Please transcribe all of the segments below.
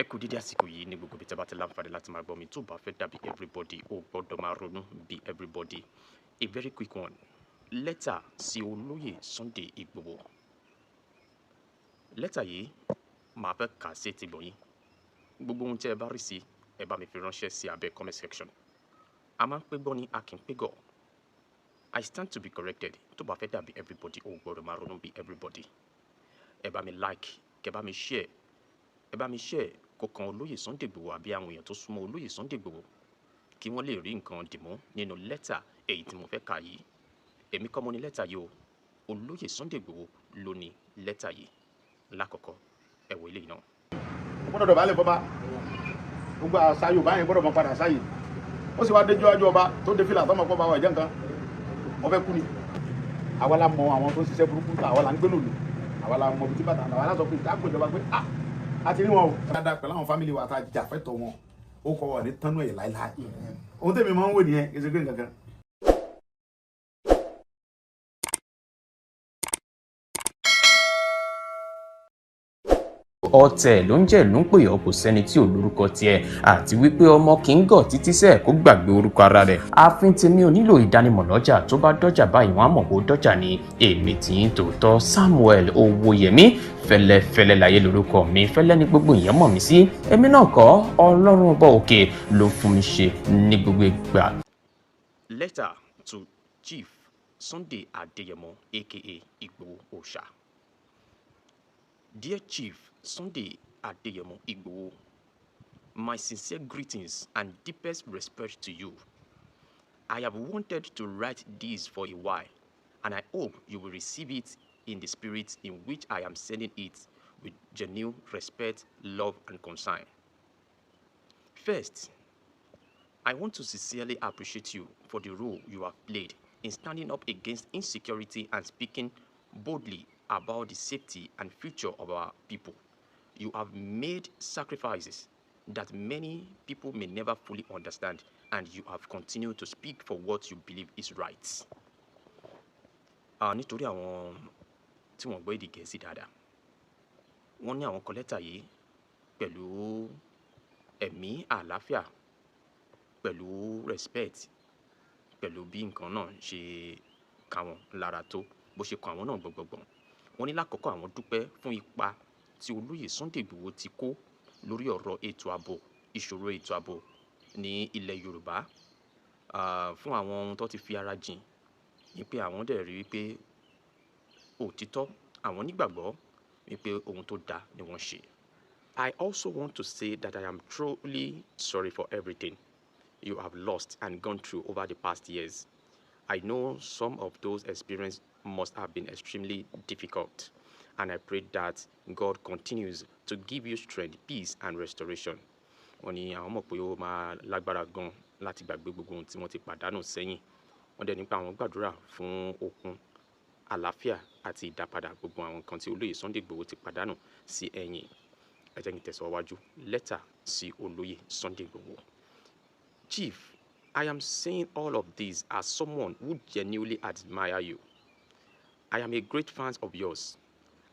ẹ kú dídí àsìkò yìí ní gbogbo ibi tí a bá ti láǹfààní láti máa gbọ́ mi tó bá fẹ́ dàbí everybody ó gbọ́dọ̀ máa ronú bí everybody. A very quick one. Lẹ́tà sí olóyè Sunday Igboho. Lẹ́tà yìí màá fẹ́ kà sí etí gbọ̀nyìn. Gbogbo ohun tí ẹ bá rí sí ẹ bá mi fi ránṣẹ́ sí abẹ́ comment section. A máa ń pé gbọ́ ní a kì í pé gọ̀. I stand to be corrected. Tó bá fẹ́ dàbí everybody ó gbọ́dọ̀ máa ronú bí everybody. Ẹ bá mi like, kẹ bá mi share. Ẹ bá mi share kó kan olóyè Sunday Igboho àbí àwọn èèyàn tó súnmọ́ olóyè Sunday Igboho kí wọ́n lè rí nǹkan dìmú nínú lẹ́tà èyí tí mo fẹ́ kà yìí. Èmi kọ́ mo ní lẹ́tà yìí o. Olóyè Sunday Igboho ló ní lẹ́tà yìí. Lákọ̀ọ́kọ́ ẹ wo eléyìí náà. Ó gbọ́dọ̀ dọ̀bálẹ̀ fọba. Gbogbo àṣà Yorùbá yẹn gbọ́dọ̀ mọ padà sáyè. Ó sì wá déjú ọjọ́ ọba tó dé fìlà tọmọ pọ́ba wà jẹ́ nǹkan. Wọ́n fẹ́ kú ni. Àwa la mọ àwọn tó ń ṣiṣẹ́ burúkú, àwa la ń gbé lòlù. Àwa la mọ bìtí bàtà, àwa la sọ pé ká gbọ́dọ̀ pé a ti rí wọn o. Dáadáa pẹ̀lú àwọn fámìlì wa tá a jà fẹ́tọ̀ wọn. Ó kọ́ wọ̀ ní tánú ẹ̀ láíláí. Ohun tèmi máa ń wò nìyẹn, èsì gbé nǹkan kan. Ọ̀tẹ̀ ló ń jẹ́ ìlú ń pè ọ́ kò sẹ́ni tí ò lórúkọ tiẹ̀ àti wípé ọmọ kì í gọ̀ títí sẹ́ẹ̀ kó gbàgbé orúkọ ara rẹ̀. Ààfin tèmi ò nílò ìdánimọ̀ lọ́jà tó bá dọ́jà báyìí wọ́n á mọ̀ pé ó dọ́jà ni. Èmi tí ń tòótọ́ Samuel Owóyẹmí fẹ́lẹ́fẹ́lẹ́ láyé lórúkọ mi, fẹ́lẹ́ ní gbogbo èèyàn mọ̀ mí sí. Èmi náà kọ́, Ọlọ́run ọba òkè ló fún mi ṣe ní gbogbo ìgbà. Letter to Chief Sunday Adeyemo aka Igboho Oòṣà. Dear Chief Sunday Adeyemo Igboho, my sincere greetings and deepest respect to you. I have wanted to write this for a while, and I hope you will receive it in the spirit in which I am sending it, with genuine respect, love, and concern. First, I want to sincerely appreciate you for the role you have played in standing up against insecurity and speaking boldly about the safety and future of our people. You have made sacrifices that many people may never fully understand, and you have continued to speak for what you believe is right. Nítorí àwọn tí wọ́n gbọ́ èdè Gẹ̀ẹ́sì dáadáa, wọ́n ní àwọn kọ lẹ́tà yìí pẹ̀lú ẹ̀mí àlàáfíà, pẹ̀lú respect, pẹ̀lú bí nǹkan náà ṣe kà wọ́n lára tó, bó ṣe kọ àwọn náà gbọ̀ngbọ̀ngbọ̀n. Wọ́n ní lákọ̀ọ́kọ́ àwọn dúpẹ́ fún ipa tí olóyè Sunday Igboho ti kó lórí ọ̀rọ̀ ètò ààbò, ìṣòro ètò ààbò ní ilẹ̀ Yorùbá, fún àwọn ohun tó ti fi ara jìn ní pé àwọn dẹ̀ rí wípé òtítọ́, àwọn nígbàgbọ́ wípé ohun tó dáa ni wọ́n ṣe. I also want to say that I am truly sorry for everything you have lost and gone through over the past years. I know some of those experiences must have been extremely difficult, and I pray that God continues to give you strength, peace, and restoration. Wọ́n ní àwọn mọ̀ pé ó máa lágbára gan láti gbàgbé gbogbo ohun tí wọ́n ti pàdánù sẹ́yìn. Wọ́n dẹ̀ nípa àwọn gbàdúrà fún okun, àlàáfíà àti ìdápadà gbogbo àwọn nǹkan tí olóyè Sunday Igboho ti pàdánù sí ẹ̀yìn. Ẹ jẹ́ kí n tẹ̀síwájú. Lẹ́tà sí olóyè Sunday Igboho. Chief, I am saying all of this as someone who genuinely admire you. I am a great fan of yours.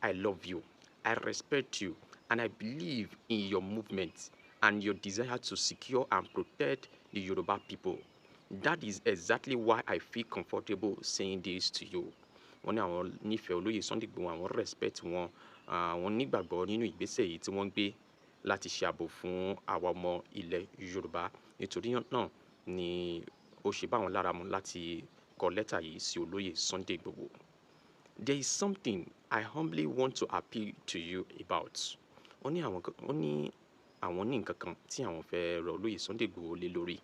I love you, I respect you, and I believe in your movement and your desire to secure and protect the Yoruba people. That is exactly why I feel comfortable saying this to you. Wọ́n ní àwọn nífẹ̀ẹ́ olóyè Sunday Igboho, àwọn respect wọn, àwọn nígbàgbọ́ nínú ìgbésẹ̀ yìí tí wọ́n gbé láti ṣe ààbò fún àwa ọmọ ilẹ̀ Yorùbá. Nítorí náà ni ó ṣe bá wọn lára mu láti kọ lẹ́tà yìí sí olóyè Sunday Igboho. There is something I humbly want to appeal to you about. Wọ́n ní àwọn ní nǹkan kan tí àwọn fẹ́ rọ̀ olóyè Sunday Igboho lé lórí.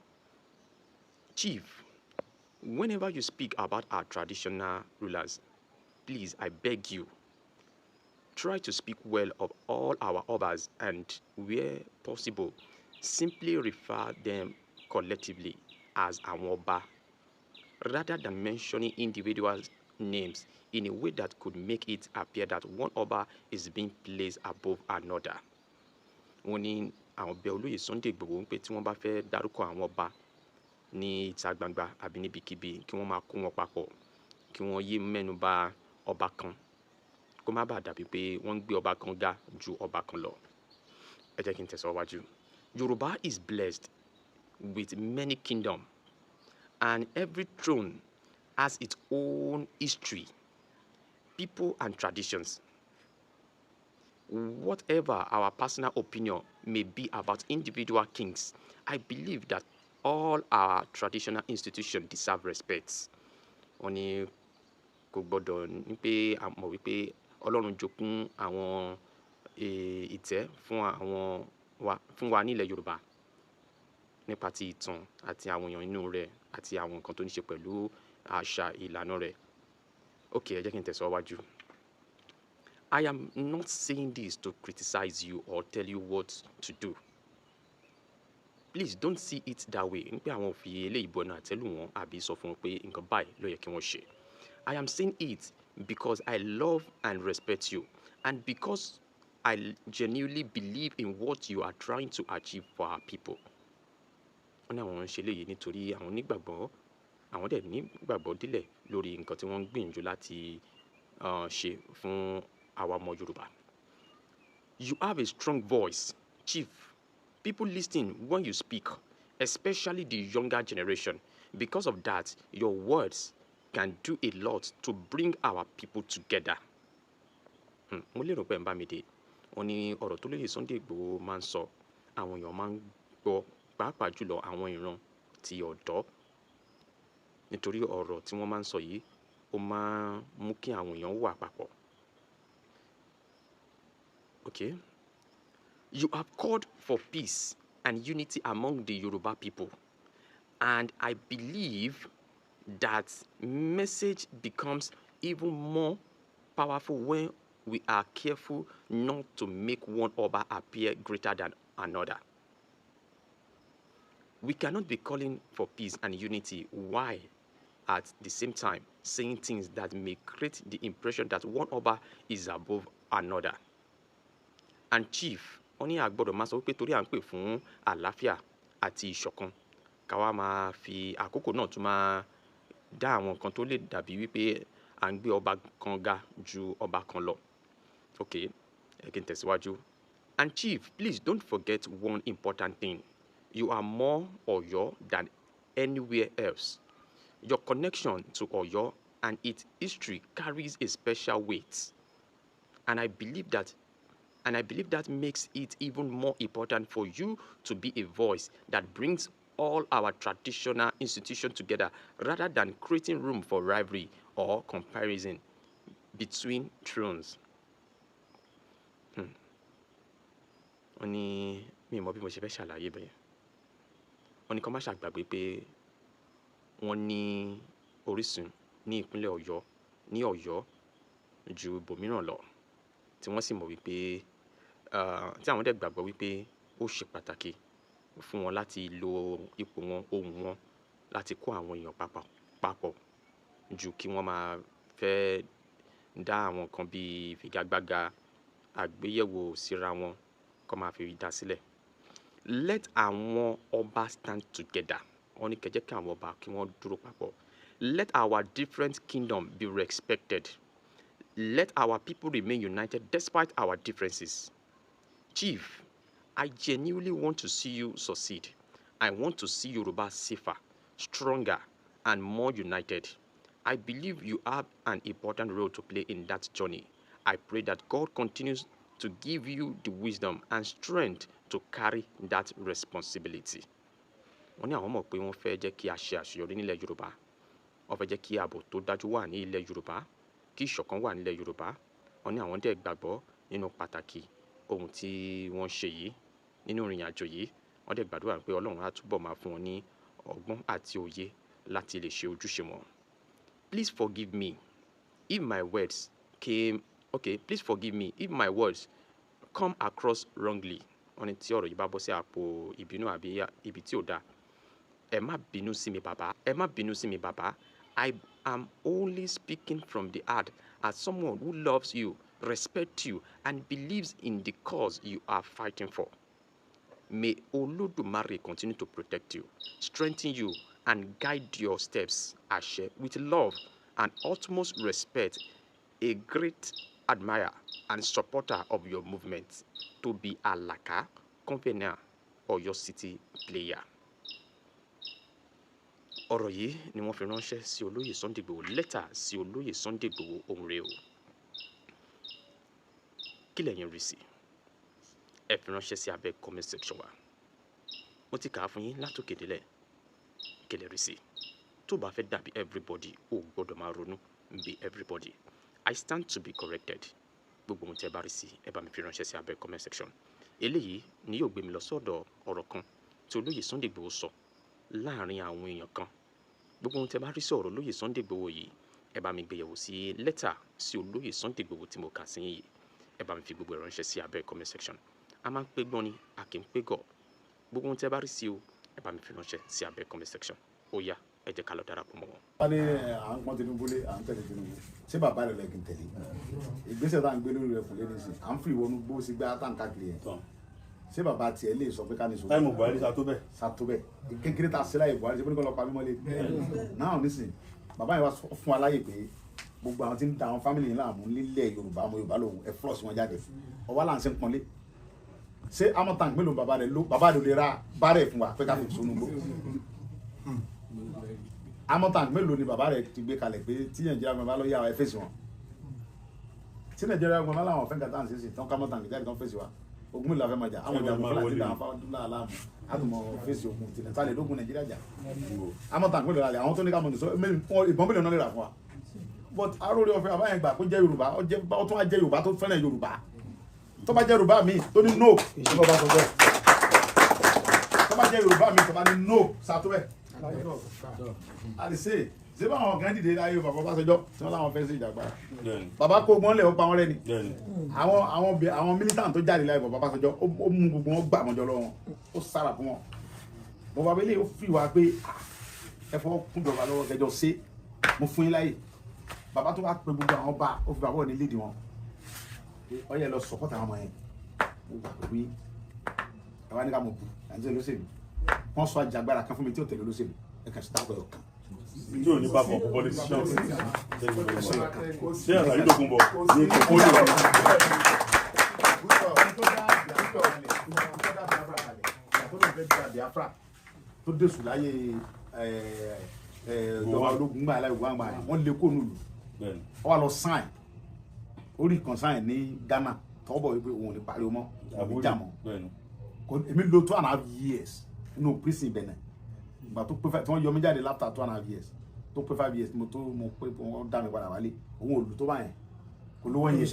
Chief, whenever you speak about our traditional rulers, please, I beg you, try to speak well of all our obas, and where possible, simply refer them collectively as àwọn ọba, rather than mentioning individual names in a way that could make it appear that one ọba is being placed above another. Wọ́n ní àwọn bẹ̀ olóyè Sunday Igboho ń pé tí wọ́n bá fẹ́ dárúkọ àwọn ọba ní ìta gbangba àbí níbikíbi kí wọ́n máa kó wọn papọ̀, kí wọ́n yé mẹ́nu bà ọba kan, kó má bàa dàbí pé wọ́n ń gbé ọba kan ga ju ọba kan lọ. ẹ jẹ́ kí n tẹ̀síwájú. Yoruba is blessed with many kingdoms, and every throne has its own history, people, and traditions. Whatever our personal opinion may be about individual kings, I believe that all our traditional institutions deserve respect. Wọ́n ní kò gbọ́dọ̀ ní pé a mọ̀ wípé Ọlọ́run jogún àwọn ìtẹ́ fún wa nílẹ̀ Yorùbá nípa ti ìtàn àti àwọn èèyàn inú rẹ̀ àti àwọn nǹkan tó ní ṣe pẹ̀lú àṣà ìlànà rẹ̀. Okay, ẹ jẹ́ kí n tẹ̀síwájú. I am not saying this to criticize you or tell you what to do. Please don't see it that way. Ní pé àwọn ò fi eléyìí bọnu àtẹ́lù wọn àbí sọ fún wọn pé nǹkan báyìí ló yẹ kí wọ́n ṣe. I am saying it because I love and respect you, and because I genuinely believe in what you are trying to achieve for our people. Wọ́n ní àwọn ń ṣe léyìí nítorí àwọn onígbàgbọ́, àwọn dẹ̀ nígbàgbọ́ délẹ̀ lórí nǹkan tí wọ́n ń gbìyànjú láti ṣe fún àwa ọmọ Yorùbá. You have a strong voice, Chief. People listen when you speak, especially the younger generation. Because of that, your words can do a lot to bring our people together. Mo lérò pé ẹ̀ ń bá mi dé. Wọ́n ní ọ̀rọ̀ tó lóyè Sunday Igboho máa ń sọ, àwọn èèyàn máa ń gbọ́, pàápàá jùlọ àwọn ìran ti ọ̀dọ́. Nítorí ọ̀rọ̀ tí wọ́n máa ń sọ yìí, ó máa ń mú kí àwọn èèyàn wà papọ̀. Okay? You have called for peace and unity among the Yoruba people, and I believe that message becomes even more powerful when we are careful not to make one Oba appear greater than another. We cannot be calling for peace and unity while at the same time saying things that may create the impression that one Oba is above another. And Chief, wọ́n ní a gbọ́dọ̀ máa sọ wípé torí à ń pè fún àlàáfíà àti ìṣọ̀kan, ká wá máa fi àkókò náà tún máa dá àwọn nǹkan tó lè dàbí wípé à ń gbé ọba kan ga ju ọba kan lọ. Okay, ẹ kí n tẹ̀síwájú. And Chief, please don't forget one important thing. You are more Ọ̀yọ́ than anywhere else. Your connection to Ọ̀yọ́ and its history carries a special weight. And I believe that makes it even more important for you to be a voice that brings all our traditional institutions together rather than creating room for rivalry or comparison between thrones. Wọ́n ní mi mọ̀ bí mo ṣe fẹ́ ṣàlàyé bẹ́ẹ̀. Wọ́n ní kó má ṣàgbàgbé pé wọ́n ní orísun ní ìpínlẹ̀ Ọ̀yọ́, ní Ọ̀yọ́ ju ibòmíràn lọ, tí wọ́n sì mọ̀ wípé tí àwọn dẹ̀ gbàgbọ́ wípé ó ṣe pàtàkì fún wọn láti lo ipò wọn, ohùn wọn láti kó àwọn èèyàn papọ̀ ju kí wọ́n máa fẹ́ dá àwọn nǹkan bíi ìfigagbága, àgbéyẹ̀wò síra wọn kó máa fi dá sílẹ̀. Let àwọn ọba stand together. Wọ́n ní kẹ́ jẹ́ kí àwọn ọba kí wọ́n dúró papọ̀. Let our different kingdoms be respected. Let our people remain united despite our differences. Chief, I genuinely want to see you succeed. I want to see Yoruba safer, stronger, and more united. I believe you have an important role to play in that journey. I pray that God continues to give you the wisdom and strength to carry that responsibility. Wọ́n ní àwọn mọ̀ pé wọ́n fẹ́ jẹ́ kí a ṣe àṣeyọrí nílẹ̀ Yorùbá. Wọ́n fẹ́ jẹ́ kí ààbò tó dájú wà ní ilẹ̀ Yorùbá, kí ìṣọ̀kan wà nílẹ̀ Yorùbá. Wọ́n ní àwọn dẹ̀ gbàgbọ́ nínú pàtàkì ohun tí wọ́n ṣe yìí nínú ìrìn àjò yìí. Wọ́n dẹ̀ gbàdúrà pé Ọlọ́run á túbọ̀ máa fún wọn ní ọgbọ́n àti òye láti lè ṣe ojúṣe wọn. Please forgive me if my words come across wrongly. Wọ́n ní tí ọ̀rọ̀ yìí bá bọ́ sí àpò ìbínú àbí ibi tí ò dáa, ẹ má bínú sí mi bàbá. Ẹ má bínú sí mi bàbá. I am only speaking from the heart as someone who loves you, respects you, and believes in the cause you are fighting for. May Olódùmarè continue to protect you, strengthen you, and guide your steps, Ashe, with love and utmost respect. A great admirer and supporter of your movement, Tobi Alaka, convener Ọ̀yọ́ City player. Ọ̀rọ̀ yìí ni wọ́n fi ránṣẹ́ sí olóyè Sunday Igboho, lẹ́tà sí olóyè Sunday Igboho ohun rẹ̀ o. Kí lẹ̀yin rí sí? Ẹ fi ránṣẹ́ sí abẹ́ comment section wa. Mo ti kà á fún yín látòkè délẹ̀. Kí lẹ rí sí? Tó bá fẹ́ dàbí everybody, o gbọ́dọ̀ máa ronú bí everybody. I stand to be corrected. Gbogbo ohun tí ẹ bá rí sí, ẹ bá mi fi ránṣẹ́ sí abẹ́ comment section. Eléyìí ni yóò gbé mi lọ sọ́dọ̀ ọ̀rọ̀ kan tí olóyè Sunday Igboho sọ láàrin àwọn èèyàn kan. Gbogbo ohun tí ẹ bá rí sí ọ̀rọ̀ olóyè Sunday Igboho yìí, ẹ bá mi gbéyẹ̀wò sí lẹ́tà sí olóyè Sunday Igboho tí mo kà sí yìí. Ẹ bá mi fi gbogbo ẹ̀ ránṣẹ́ sí abẹ́ comment section. A máa ń pé gbọ́n ni, a kì í pé gọ̀. Gbogbo ohun tí ẹ bá rí sí o, ẹ bá mi fi ránṣẹ́ sí abẹ́ comment section. Ó yá, ẹ jẹ́ ká lọ darapọ̀ mọ́ wọn. wọ́n ní à ń pọ́n Tinubu lé, à ń tẹ̀lé Tinubu. Ṣé bàbá rẹ̀ lẹ́kìn tẹ̀lé? Ìgbésẹ̀ tá à ń gbé lórí rẹ̀ kò lé ní sí. À ń fi ìwọ́nú gbó sí gbá tá à ń káàkiri yẹn. Ṣé bàbá tiẹ̀ lè sọ pé ká ní sọ? táìmù Buhari Sàtó bẹ́ẹ̀. Kékeré ta sílá yìí Buhari ṣe pé ní kọ́ lọ pa mímọ́lé. Náà nísìn, bàbá yẹn wá fún wa láyè pé gbogbo àwọn tí ń da àwọn fámìlì yìí láàmú nílẹ̀ Yorùbá, ọmọ Yorùbá lòun ẹ fúlọ̀sì wọn jáde. Ọwọ́ là ń ṣe ń pọ́nlé. Ṣé amọ̀tàn mélòó bàbá rẹ̀ lè ra bárẹ̀ fún wa pé ká fi sunu gbó? Amọ̀tàn mélòó ni bàbá rẹ̀ ti gbé kalẹ̀ pé tí Nàìjíríà gbọ́n bá lọ yá wa ẹ fèsì wọn? Tí Nàìjíríà gbọ́n bá láwọn fẹ́ kàtà ń ṣe sí tán ká mọ̀tàn jáde kan fèsì wa? Ogun mélòó la fẹ́ máa jà? Àwọn ìjà fún Fúlàní dáhùn fáwọn dúnlá aláàmú àtùmọ̀ fèsì ogun tilẹ̀ tá lè lógun Nàìjíríà jà. Amọ̀tàn mélòó la lè àwọn tó ní ká mọ̀ nìṣó ìbọn mélòó náà lè rà fún wa? But aróore ọ̀fẹ́ àbáyẹn gbà kó jẹ́ Yorùbá ó tún wá jẹ́ Yorùbá tó fẹ́ràn Yorùbá. Tó bá jẹ́ Yorùbá mi tó ní no ìṣèjọba bá sọ bẹ́ẹ̀. Tó bá jẹ́ Yorùbá mi tó bá ní no sàtó bẹ́ẹ̀. Àdìsẹ́ ṣé báwọn kan dìde láyé bàbá Ọbásanjọ́ tí wọ́n láwọn fẹ́ sí ìjàgbára. Bàbá kó gbọ́n lẹ̀ ó pa wọ́n rẹ́ ni. Àwọn militant tó jáde láyé bàbá Ọbásanjọ́ ó mú gbogbo wọn gbà wọ́n jọ lọ́wọ́ ó sára fún wọn. Bàbá abẹ́lé ó fi wá pé ẹ fọwọ́ kúnjọba lọ́wọ́ kẹjọ ṣe mo fún yín láyè. Bàbá tó wá pé gbogbo àwọn ọba ó fi bàbá òní lédi wọn. Ọyẹ lọ support àwọn ọmọ yẹn. Mo gbà pé ẹ wá ní ká mo bù àti olóṣèlú. Wọ́n sọ àjàgbára kan fún mi tí ó tẹ̀lé olóṣèlú. Ẹ kàn sí dápẹ́ ọ̀kan. tí ò ní bá fọ politician ṣé àtàrí lógun bọ̀ ní kókó ní ọ̀rọ̀. Tó dẹ̀sù láyé ìjọba ológun gbà láyé ògùn àgbà wọ́n lè kó nùlù. Wọ́n wá lọ sign orí kan sign ní Ghana tọ́bọ̀ wípé òun ò ní pariwo mọ́ òun jà mọ́. Èmi lo 2.5 years nínú prison Benin. Ìgbà tó pé tí wọ́n yọ mí jáde láfta 2.5 years tó pé 5 years mo pé wọ́n dá mi padà wálé òun ò lù tó báyẹn olówó yẹn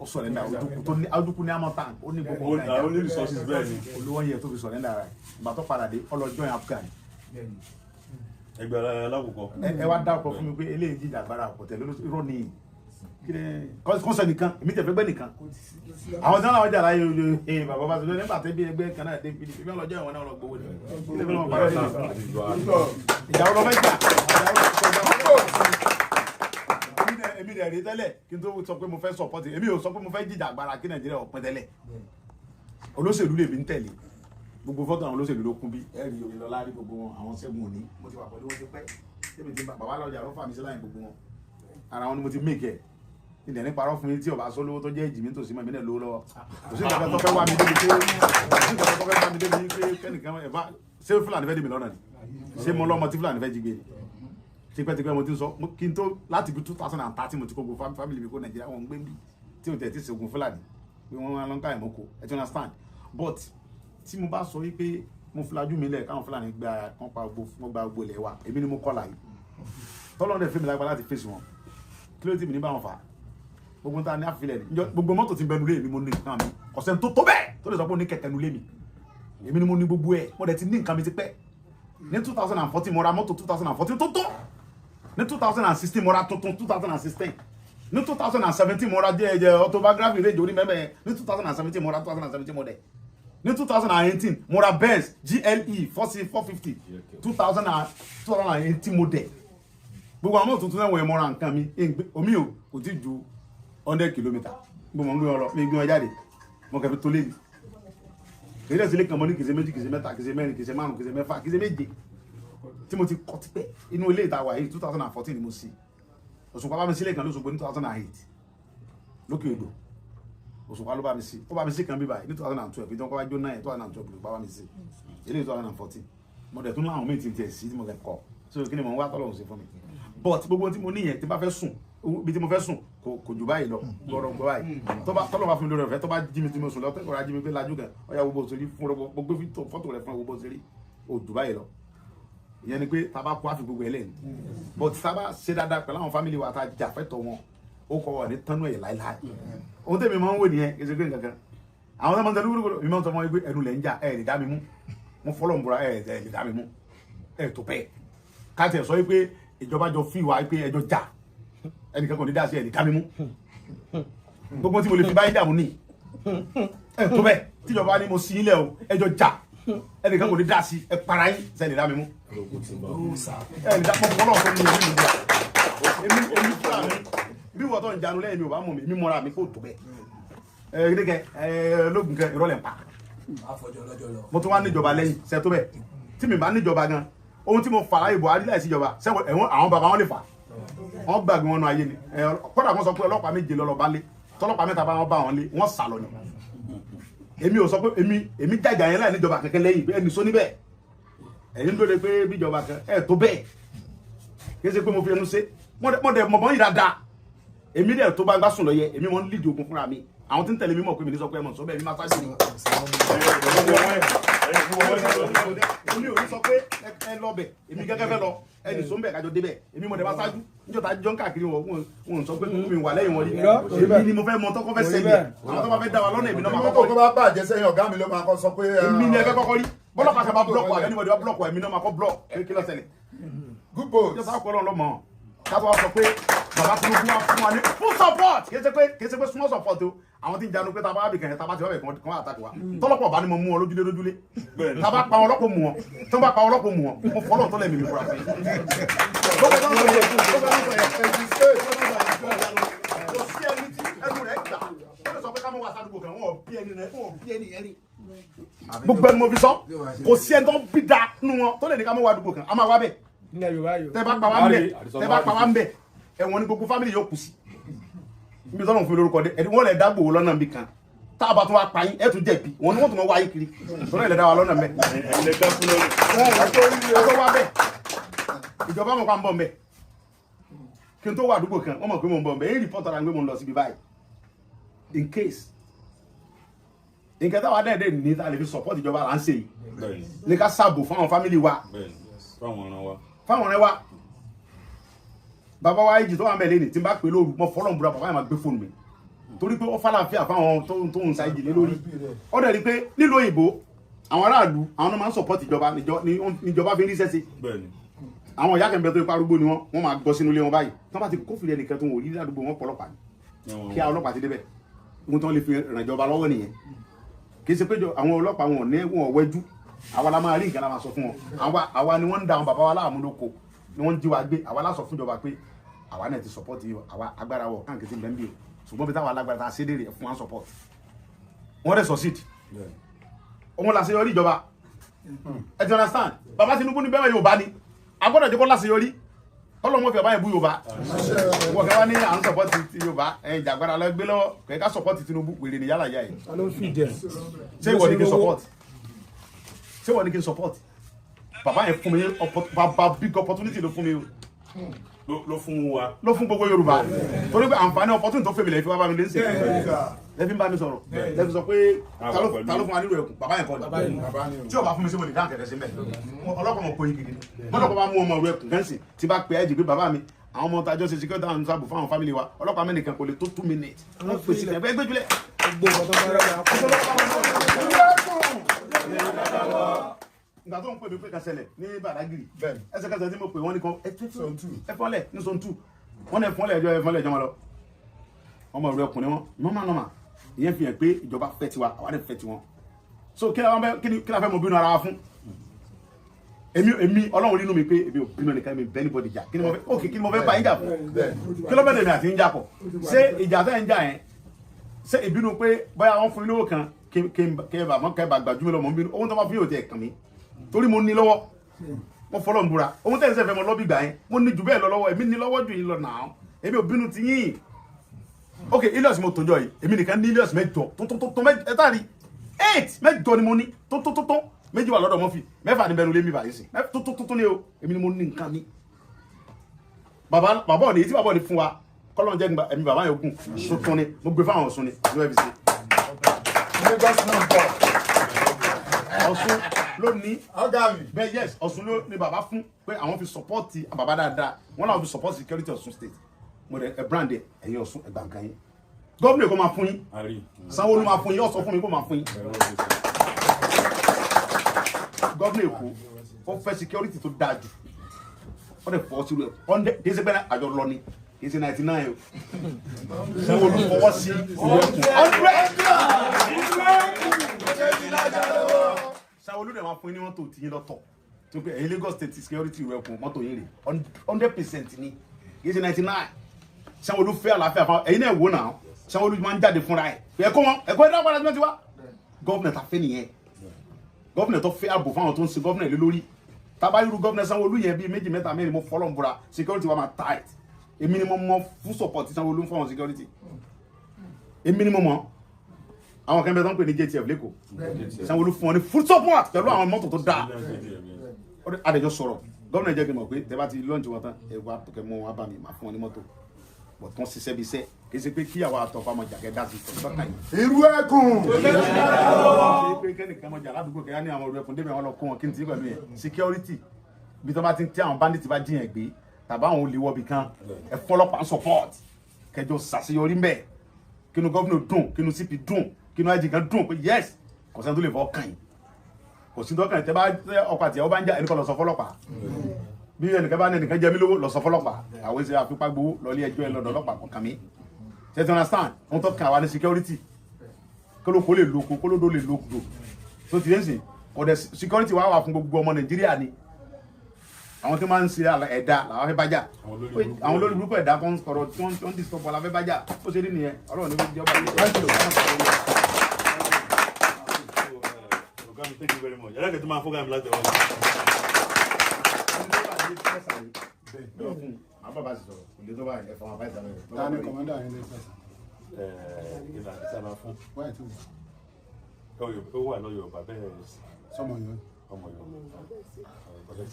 ó sọ̀rẹ́ndà ojúkú ní amọ̀tàn ó ní gbogbo ó ní resources bẹ́ẹ̀ ni olówó yẹn tó fi sọ̀rẹ́ndà rẹ̀ ìgbà tó padà dé ọlọ́jọ́ yẹn Afghan. ẹgbẹ́ alákòókò. ẹ wá dá ọkọ̀ fún mi pé eléyìí jíjà agbára ọ̀pọ̀ tẹ̀lé irọ́ ni kọ́sẹ̀ nìkan èmi tẹ̀ fẹ́ gbẹ́ nìkan àwọn tí wọ́n náà jà láyé oye bàbá bá sọjọ́ nígbà tẹ́bí ẹgbẹ́ kan náà débi ibi ọlọ́jọ́ ìwọ̀n náà lọ gbowó ni ilé fẹ́ wọn parí ìjà ọlọ́ mẹ́ta èmi rẹ̀ rí tẹ́lẹ̀ kí n tó sọ pé mo fẹ́ sọpọ́tì èmi ò sọ pé mo fẹ́ jíjà agbára kí Nàìjíríà ọ̀pẹ́ tẹ́lẹ̀ olóṣèlú lèmi ń tẹ̀lé gbogbo fọ́tò àwọn olóṣèlú ló kún bí ẹ̀rí Oyèlọ́lá rí gbogbo wọn àwọn Ṣẹ́gun Òní mo ti wà pẹ̀lú wọn ti pẹ́ tẹ́mi ti bàbá lọ́jà ló fà mí sí láyìn gbogbo wọn ara wọn ni mo ti make ẹ̀ ilẹ̀ ní parọ́ fún mi tí ọba sólówó tó jẹ́ ìjìmí tòsí mọ́ ìmínẹ̀ lówó lọ́wọ́ kò sí ìgbàgbọ́ tó fẹ́ wá mi débi pé kẹ́nìkan ẹ̀fà ṣé Fúlàní fẹ́ dì mí lọ́nà ni ṣé mo lọ́mọ tí Fúlàní fẹ́ jí gbé ni tipẹ́tipẹ́ mo ti sọ kí n tó láti bí 2013 mo ti kó gbogbo family mi kó Nàìjíríà wọn gbé mi tí o tẹ̀ tí ṣègùn Fúlàní pé wọ́n máa ń ká ìmọ̀kó ẹ ti understand but tí mo bá sọ wípé mo fúlájú mi lẹ̀ káwọn Fúlàní gba kan pa gbogbo ilẹ̀ wa èmi ni mo kọ́ láyé tọ́lọ́dẹ̀ fẹ́mi lágbá láti fèsì wọn kí ló ti mi ní báwọn fà á gbogbo ta ní àfilẹ̀ ni gbogbo mọ́tò ti bẹnu lé mi mo ní nǹkan mi ọ̀sẹ̀ tó tó bẹ́ẹ̀ tó lè sọ pé ó ní kẹ̀kẹ́ nu lé mi èmi ni mo ní gbogbo ẹ̀ mo dẹ̀ ti ní nǹkan mi ti pẹ́ ní 2014 mo ra mọ́tò 2014 tó tó ní 2016 mo ra tuntun 2016 ní 2017 mo ra jẹ́ autobiography rage orí mẹ́mẹ́ ní 2017 mo ra 2017 model ní 2018 mo ra Benz GLE 450 2018 model gbogbo àwọn tuntun náà wọ̀nyẹn mo ra nǹkan mi omi ò kò tí ju 100 kìlómítà gbogbo mọ̀ ń gbé wọn lọ mi gbé wọn jáde mo kẹfì tó lébi kìí lẹ́sìn lé kan mọ́ ní kìí ṣe méjì kìí ṣe mẹ́ta kìí ṣe mẹ́rin kìí ṣe márùn kìí ṣe mẹ́fà kìí ṣe méje tí mo ti kọ́ tipẹ́ inú ilé ìta wà yìí 2014 ni mo sí Òṣùpá bá mi sílẹ̀ kan lóṣùgbọ́ ní 2008 lókè odò Òṣùpá ló bá mi sí ó bá mi sí kan bí báyìí ní 2012 ìjọba kọ́ wá jó 9 2012 ló bá mi sí ilé 2014 mo dẹ̀ tún láwọn méjì tiẹ̀ sí tí mo fẹ́ kọ́ so kí ni mo ń wá tọ́lọ́run sí fún mi but gbogbo tí mo ní yẹn tí bá fẹ́ sùn bí tí mo fẹ́ sùn kò jù báyìí lọ gbọ́dọ̀ gbọ́ báyìí tọ́lọ́ bá fún mi lórí ọ̀fẹ́ tó bá jí mi tí mo sùn lọ tẹ́kọ̀ọ́ ají mi pé lajú gan ọ̀yà gbogbo òṣèré fún gbogbo fọ́tò rẹ̀ fún gbogbo òṣèré ò jù báyìí lọ ìyẹn ni pé tá a bá kó àfi gbogbo ẹ̀ lẹ́yìn but tá a bá ṣe dáadáa pẹ̀lú àwọn fámìlì wa tá a jà fẹ́tọ̀ wọn ó kọ́ wọ̀ ní tánú ẹ̀ láíláí ohun tẹ̀mí máa ń wò nìyẹn kí ẹ ṣe pé nǹkan kan àwọn ọmọ tẹ̀lé wúlò mi máa ń sọ wọn pé ẹnu lẹ̀ ń jà ẹ̀ lè dá mi mú mo fọlọ́ nbura ẹ̀ lè dá mi mú ẹ̀ tó bẹ́ẹ̀ ká tẹ̀ sọ pé ìjọba jọ fi wá pé ẹjọ́ jà ẹnìkan kò ní dá sí ẹ̀ lè dá mi mú gbogbo tí mo lè fi báyìí dààmú ní ẹ̀ tó bẹ́ẹ̀ tíjọba ní mo sí ilẹ̀ o ẹjọ́ jà ẹnìkan kò ní dá sí ẹ̀ para yín sẹ́ lè dá mi mú ẹ̀ lè dá mọ́ fọlọ́ tó ní èmi fúra mi bí wọ́n tó ń janu lẹ́yìn mi ò bá mọ̀ mi mi mọ́ra mi kò tó bẹ́ẹ̀ lóògùn kẹ ìrọ̀lẹ́ ń pa mo tún wá níjọba lẹ́yìn ṣe tó bẹ́ẹ̀ tí mi bá níjọba gan ohun tí mo fà láyé Buhari láì síjọba sẹ́wọ̀n ẹ̀wọ̀n àwọn bàbá wọn lè fà wọ́n gbàgbé wọn nù ayé ni kódà wọ́n sọ pé ọlọ́pàá méje lọ́lọ́ bá lé tọ́lọ́pàá mẹ́ta bá wọn bá wọn lé wọ́n sà lọ ni èmi ò sọ pé èmi jàjà yẹn láì níjọba kẹ̀kẹ́ lẹ́yìn ẹni sọ níbẹ̀ ẹ̀yin ló dé pé bíjọba kan ẹ̀ tó bẹ́ẹ̀ kí ẹ ṣe pé mo fi ẹnu ṣe mọ̀dẹ̀ mọ̀mọ́ yìí dáadáa èmi dẹ̀ tó bá ń gbá sùn lọ yẹ èmi mọ̀ ń lídìí ogun fúnra mi àwọn tí ń tẹ̀lé mi mọ̀ pé mi ní sọ pé ẹmọ̀ sọ bẹ́ẹ̀ mi máa sáájú ni. èmi ò ní sọ pé ẹ lọ bẹ̀ èmi gẹ́gẹ́ fẹ́ lọ ẹnì sọ ń bẹ̀ kájọ débẹ̀ èmi mọ̀ dẹ̀ máa sáájú níjọba jọ ń káàkiri wọn sọ pé mi wà lẹ́yìn wọn rí èmi ni mo fẹ́ mọ tọ́kọ́ fẹ́ sẹ́yìn àwọn tó bá fẹ́ dá wa lọ́nà èmi náà máa kọ́kọ́ rí. tó bá bàjẹ́ sẹ́yìn ọ̀gá mi ló máa kọ́ sọ pé. èmi ni ẹ fẹ́ kọ́kọ́ rí bọ́lọ́pàá kan bá búlọ̀kù àbẹ́ níbo bá búlọ̀kù èmi náà máa kọ́ búlọ̀kù kí ló ṣẹlẹ̀. good boys. ìjọba kọ́ lọ́mọ kábọ̀ wá sọ pé bàbá Tinubu wá fún wa ní full support kì í ṣe pé small support o àwọn tí ń janu pé tá a bá bì kàn yẹn tá a bá ti wá bẹ̀ kàn wá àtàkùn wa tọ́lọ́pọ̀ bá ní mo mú wọn lójúlé tá a bá pa wọn lọ́pọ̀ mú wọn tó bá pa wọn lọ́pọ̀ mú wọn mo fọlọ́ tó lẹ́mìí mi fura sí. gbogbo ẹni mo fi sọ kò sí ẹni tó ń bí da nínú wọn tó lè ní ká mọ wá àdúgbò kan a máa wá bẹ̀ tẹ́ bá pa wá ń bẹ̀ ẹ̀wọ̀n ní gbogbo fámìlì yóò kù sí níbi tọ́lọ̀ fún lórúkọ dé ẹni wọ́n lè dágbò lọ́nà bí kan tá a bá tún wá pa yín ẹ̀ tún jẹ̀bi wọn ni wọ́n tún mọ wá yín kiri tọ́lọ̀ lè dá wa lọ́nà mẹ́. ẹ̀kọ́ wá bẹ̀ ìjọba mọ̀ ká ń bọ̀ mẹ́ kí n tó wà àdúgbò kan wọ́n mọ̀ pé mo ń bọ̀ mẹ́ èyí rìpọ́tà ra ń gbé mo ń lọ síbi báyìí in case nǹkan táwa dẹ́ẹ̀dẹ́ ní ta lè fi support ìjọba là ń ṣe yìí ní ká sáàbò fún àwọn fámìlì wa fáwọn ọ̀rẹ́ wa bàbá wa ìjì tó wà ń bẹ̀ lẹ́nìí tí n bá pè lóru mọ́ fọ́lọ́n búra bàbá yẹn máa gbé fóònù mi torí pé ó fàlàáfíà fáwọn tó ń sa ìjì lé lórí ó dẹ̀ rí pé nílùú òyìnbó àwọn aráàlú àwọn náà máa ń support ìjọba níjọba fi ń ríṣẹ́ sí àwọn ìyá kẹ̀mbẹ́ tó ipa arúgbó ni wọ́n máa gbọ́ sínú ilé wọn báyìí tó bá ti kófìrí ẹnìkan tó ń wò rí ládùúgbò wọn pọ̀lọpàá ni kí àwọn ọlọ́pàá ti débẹ̀ ohun tó ń lè fi ràn ìjọba lọ́wọ́ nìyẹn kì í ṣe pé àwọn ọlọ́pàá wọn ní wọn wẹ́jú àwa la máa rí nǹkan la máa sọ fún wọn àwa ni wọ́n ń da àwọn bàbá wa láàmú lóko ni wọ́n ń jí wa gbé àwa la sọ fún ìjọba pé àwa náà ti support yìí àwa agbára wọ káàkiri ti bẹ́ẹ̀ bí o ṣùgbọ́n bí táwọn alágbára ta ṣédè rẹ̀ fún wa support wọ́n rẹ̀ succeed òun la ṣe yọrí ìjọba ẹ ti understand bàbá Tinubu ní bẹ́ẹ̀ Yorùbá ni agbọ́dọ̀ jẹ́ kó la ṣe yọrí ọlọ́mọ fi ọba yẹn bú Yorùbá wọ́n kẹ́ wá ní à ń support ti Yorùbá ẹ̀yìn jàgbára lọ gbé lọ́wọ́ kẹ́ ká support Tinubu wèrè ní yálà yá yìí ṣé ìwọ ni kí n support ṣé ìwọ ni kí n support bàbá yẹn fún mi bàbá big opportunity ló fún mi ló fún wa ló fún gbogbo Yorùbá torí pé àǹfààní opportunity tó fẹ́ mi lẹ́yìn fi wá bá mi lé ń sè lẹ́fí ń bá mi sọ̀rọ̀ lẹ́fí sọ pé ta ló fún wa nílò ẹkùn bàbá yẹn kọ́ ni tí ọba fún mi sí mo lè dáhùn kẹ̀kẹ́ sí mẹ́ ọlọ́pàá mọ̀ kó yí kiri ọlọ́pàá bá mú ọmọ rẹ ẹkùn gẹ́nsì tí bá pẹ́ ẹ̀jì pé bàbá mi àwọn ọmọ tajọ́ ṣe security and sábò fáwọn family wa ọlọ́pàá mẹ́nìkan kò lè tó 2 minutes wọ́n pèsè ẹgbẹ́ gbẹ́júlẹ̀ nǹkan tó ń pè mí pé kẹsẹ̀lẹ̀ ní Badagry ẹsẹ̀kẹsẹ̀ tí mo pè wọ́n ní kan ẹfọ́lẹ̀ ní sọ́ntù wọ́n ní ẹfọ́lẹ̀ ẹjọ́ wọn lọ ọmọ ìlú ẹkùnrin wọn nọ́mà ìyẹn fi hàn pé ìjọba fẹ́ tiwa àwa dẹ̀ fẹ́ tiwọn so kí la fẹ́ mọ bínú ara wa fún èmi Ọlọ́run nínú mi pé èmi ò bínú nìkan mi bẹ́ẹ̀ ní bọ́dì jà kí ni mo fẹ́ bá yín jà fún kí ló bẹ́ẹ̀ dèmi àti ń jà pọ̀ ṣé ìjà tẹ́ ń jà yẹn ṣé ìbínú pé bóyá wọ́n fún mi lówó kan kẹ́ bá gbàjú mi lọ mọ̀ ń bínú ohun tó bá fún yóò tẹ̀ kàn mí torí mo ní lọ́wọ́ mo fọlọ́ ń búra ohun tẹ́lẹ̀ sẹ́fẹ̀ mọ lọ́bì gbà yẹn mo ní jù bẹ́ẹ̀ lọ lọ́wọ́ èmi ní lọ́wọ́ jù yín lọ nàá èmi ò bínú ti yín ok Ilios mo tọjọ yìí èmi nìkan ní Ilios mẹ́jọ tó ẹ tá rí 8 mẹ́jọ ni mo ní tó méjì wà lọ́dọ̀ Murphy mẹ́fà ní bẹnu lé mi báyìí sí tó ní o èmi ni mo ní nǹkan mi bàbá ọ̀nì tí bàbá ọ̀nì fún wa kọ́lọ́n jẹ́ ẹ̀mí bàbá yẹn gùn tuntun ni mo gbé fáwọn Ọ̀ṣun ni ní wẹ́ẹ̀bì sí. Ọ̀ṣun ló ní bẹ́ẹ̀ yes Ọ̀ṣun ló ní bàbá fún pé àwọn fi sọpọ́ọ̀tì bàbá dáadáa wọ́n náà fi sọpọ́ọ̀tì security Ọ̀ṣun state mo dẹ̀ ẹ̀ brand ẹ̀ ẹ̀yìn Ọ̀ṣun ẹ̀gbà nǹkan yín gómìnà kò máa fún yín Sanwó-Olú máa fún yín ọ̀sọ̀ fún mi kò máa fún yín gómìnà Èkó ó fẹ́ security tó dáa jù ó dẹ̀ fọ́ sí rẹ̀ kì í ṣe pé àjọ lọ ni kì í ṣe 99 o Sanwó-Olú fọwọ́ sí Sanwó-Olú dẹ̀ máa fún yín ní mọ́tò tí yín lọ́tọ̀ tó pé ẹ̀yin Lagos state security rẹ̀ kún mọ́tò yín rè 100% ni kì í ṣe 99 Sanwó-Olú fẹ́ àlàáfíà fún ẹ̀yin náà wò náà Sanwó-Olú máa ń jáde fúnra ẹ̀ ẹ̀kọ́ wọn ẹ̀kọ́ ẹ̀dá padà tí wọ́n ti wá gọ́ọ̀nà ta fẹ́ nìyẹn gọ́ọ̀nà tó fẹ́ ààbò fáwọn tó ń ṣe gọ́ọ̀nà lé lórí tábà irú gọ́ọ̀nà Sanwó-Olú yẹn bíi 2 mẹ́ta mẹ́rin mo fọlọ́ ń bura security wa máa tight èmi ni mo mọ fún support Sanwó-Olú fún àwọn security èmi ni mo mọ àwọn kan bẹ tó ń pè ní JTF lẹ́kọ̀ọ́ Sanwó-Olú fún wọn ní full support pẹ̀lú àwọn mọ́tò tó dáa adẹjọ sọ̀rọ̀ gọ́ọ̀nà jẹ́ kí n mọ̀ pé tẹ́ bá ti lọ́ọ̀nì wọn tán ẹ wá kẹ́ mọ́ wọn bá mi máa fún wọn ní mọ́tò bọ̀ tán ṣiṣẹ́ bí iṣẹ́ kì í ṣe pé kíyàwó àtọ̀fà mọ̀ jàkẹ́ dá sí ìtọ́ka yìí. irú ẹkùn. ṣe pé kẹ́nìkan mọ̀ jà ládùúgbò kẹ́yà ní àwọn ọ̀rọ̀ ẹkùn débi àwọn lọ kó wọn kí n ti pẹ̀lú yẹn security bí tó bá ti tí àwọn bandit bá jiyàn gbé tàbá àwọn olè wọbi kan ẹ fọlọ́pàá ń support kẹjọ ṣàṣeyọrí mbẹ kínú gómìnà dùn kínú CP dùn kínú IG kan dùn pé yes kò sẹ́ni tó lè fọ́ kàn yín kò sí tó kàn yín tẹ́ bá ọkọ̀ àtìyàwó bá ń jà ẹnìkan lọ sọ fọlọ́pàá bí ẹnìkan bá ní ẹnìkan jẹ mí lówó lọ sọ fọlọ́pàá àwọn èsì àfipá gbowó lọ ilé ẹjọ́ ẹ lọ́dọ̀ ọlọ́pàá kọ̀ọ̀kan mi ṣe ti understand wọn tó kàn wá ní security kólókó lè lóko kólódó lè lóko tó ti yẹn sìn ọ̀dẹ̀ security wà fún gbogbo ọmọ Nàìjíríà ni àwọn tí máa ń ṣe ẹ̀dá làwọn fẹ́ bájà àwọn olórí burúkú ẹ̀dá kan sọ̀rọ̀ tí wọ́n ń disturb la fẹ́ bájà ó ṣe rí nìyẹn Ọlọ́run ní bí ọba yìí. Thank you very much. I like to my program like the one. Tani commander yẹn lè fẹsẹ̀. Ìlà ìsábà fún. Wáyé tó wù. Ó wà lọ́yọ̀ bàbá ẹ̀ Sọmọ yẹn. ọmọ yọ̀.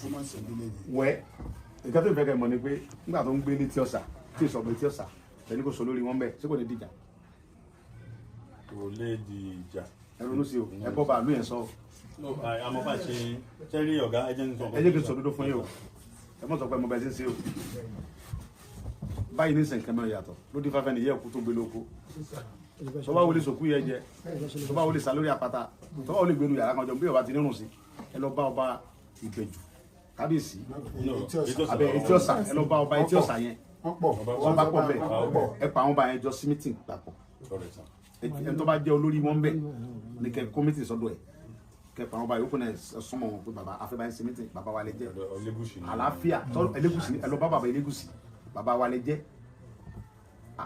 Ó máa ń ṣe ìdílé yìí. Wẹ́ ìkẹ́ tó ń fẹ́ kẹ́ mọ̀ ni pé nígbà tó ń gbé ní tí ọ̀sà tí ìsọ̀gbẹ́ tí ọ̀sà tẹ̀lé kò sọ lórí wọn bẹ́ẹ̀ ṣé kò lè dìjà. Kò lè di ìjà. Ẹ ronú sí o ẹ bọ́ bàálù yẹn sọ. Àmọ́ bá ṣe tẹ́rí ọ̀gá ẹjẹ́ ń sọ. Ẹ jẹ́ kí n sọ dúdú fún yín o ẹ mọ̀ sọ pé mo bẹ̀ sí ń ṣe o. Báyìí ní sẹ̀ǹkẹ́ mẹ́rin yàtọ̀ ló dín fáfẹ́ nìyẹn kú tó gbé lóko. Tó bá wọlé sòkú yẹn jẹ tó bá wọlé sá lórí àpáta tó bá wọlé gbénu yàrá kan jọ bí ọba ti nírun sí ẹ lọ bá ọba Ìbẹ̀jú kábíyèsí abẹ etí ọ̀sà ẹ lọ bá ọba etí ọ̀sà yẹn wọ́n bá pọ̀ bẹ́ẹ̀ ẹ pa àwọn ọba yẹn jọ sí mítìn papọ̀ ẹ tó bá jẹ́ olórí wọn bẹ́ẹ̀ ní kẹ́ kọ́mítì sọ́dọ̀ ẹ̀ kẹ́ pa àwọn ọba yòókù náà súnmọ́ wọn pé bàbá afẹ́ bá yẹn sí mítìn bàbá wa lè jẹ́ àlàáfíà Elégùṣì ẹ lọ bá bàbá Elégùṣì bàbá wa lè jẹ́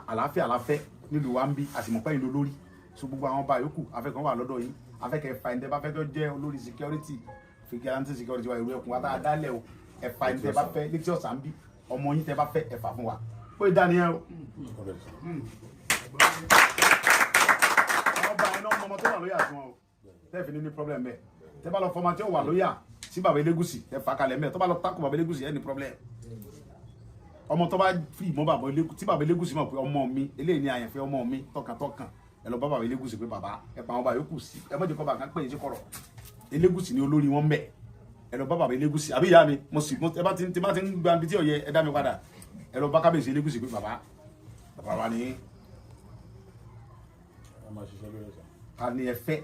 àlàáfíà àlàáfẹ́ nílùú wa ń bí àsìmọ̀pẹ́ yìí lórí so gbogbo àwọn ọba yòókù afẹ́ kan wà lọ́dọ̀ yìí afẹ́ kẹ́ fa ẹ̀ńtẹ́ bá fẹ́ tó jẹ́ olórí security fìkẹ́rántì security wa ìlú ẹkùn wa tá a dálẹ̀ o ẹ̀fà ẹ̀ńtẹ́ bá fẹ́ létí ọ̀sán bí ọmọ yín tẹ́ bá fẹ́ ẹ̀fà fún wa ó yẹ dání ẹ o. àwọn ọba yẹn náà ọmọ tó wà lóyà fún ọ tẹ́ẹ̀fì ní problem bẹ́ẹ̀ tẹ́ bá lọ fọmọ tí ó wà lóyà sí bàbá Elégùṣì ẹ̀fà kalẹ̀ mẹ́ẹ̀ tó bá lọ tákù bàbá Elégùṣì ẹ̀ ní problem ọmọ tó bá fi ìmọ̀ bàbá Elégùṣì tí bàbá Elégùṣì mọ̀ pé ọmọ mi eléyìí ni àyànfẹ́ ọmọ mi tọkàntọkàn ẹ lọ bá bàbá Elégùṣì pé bàbá ẹ pa àwọn bàbá yòókù sí ẹ mọ̀jẹ̀ kọ́ bàbá kan pè é sí kọ̀rọ̀ Elégùṣì ni olórí wọn bẹ̀ ẹ lọ bá bàbá Elégùṣì àbí ìyá mi mo sì ẹ bá ti ń gba ibi tí ọ̀yẹ ẹ dá mi padà ẹ lọ bá kábíyèsí Elégùṣì pé bàbá wa ni a ní ẹ fẹ́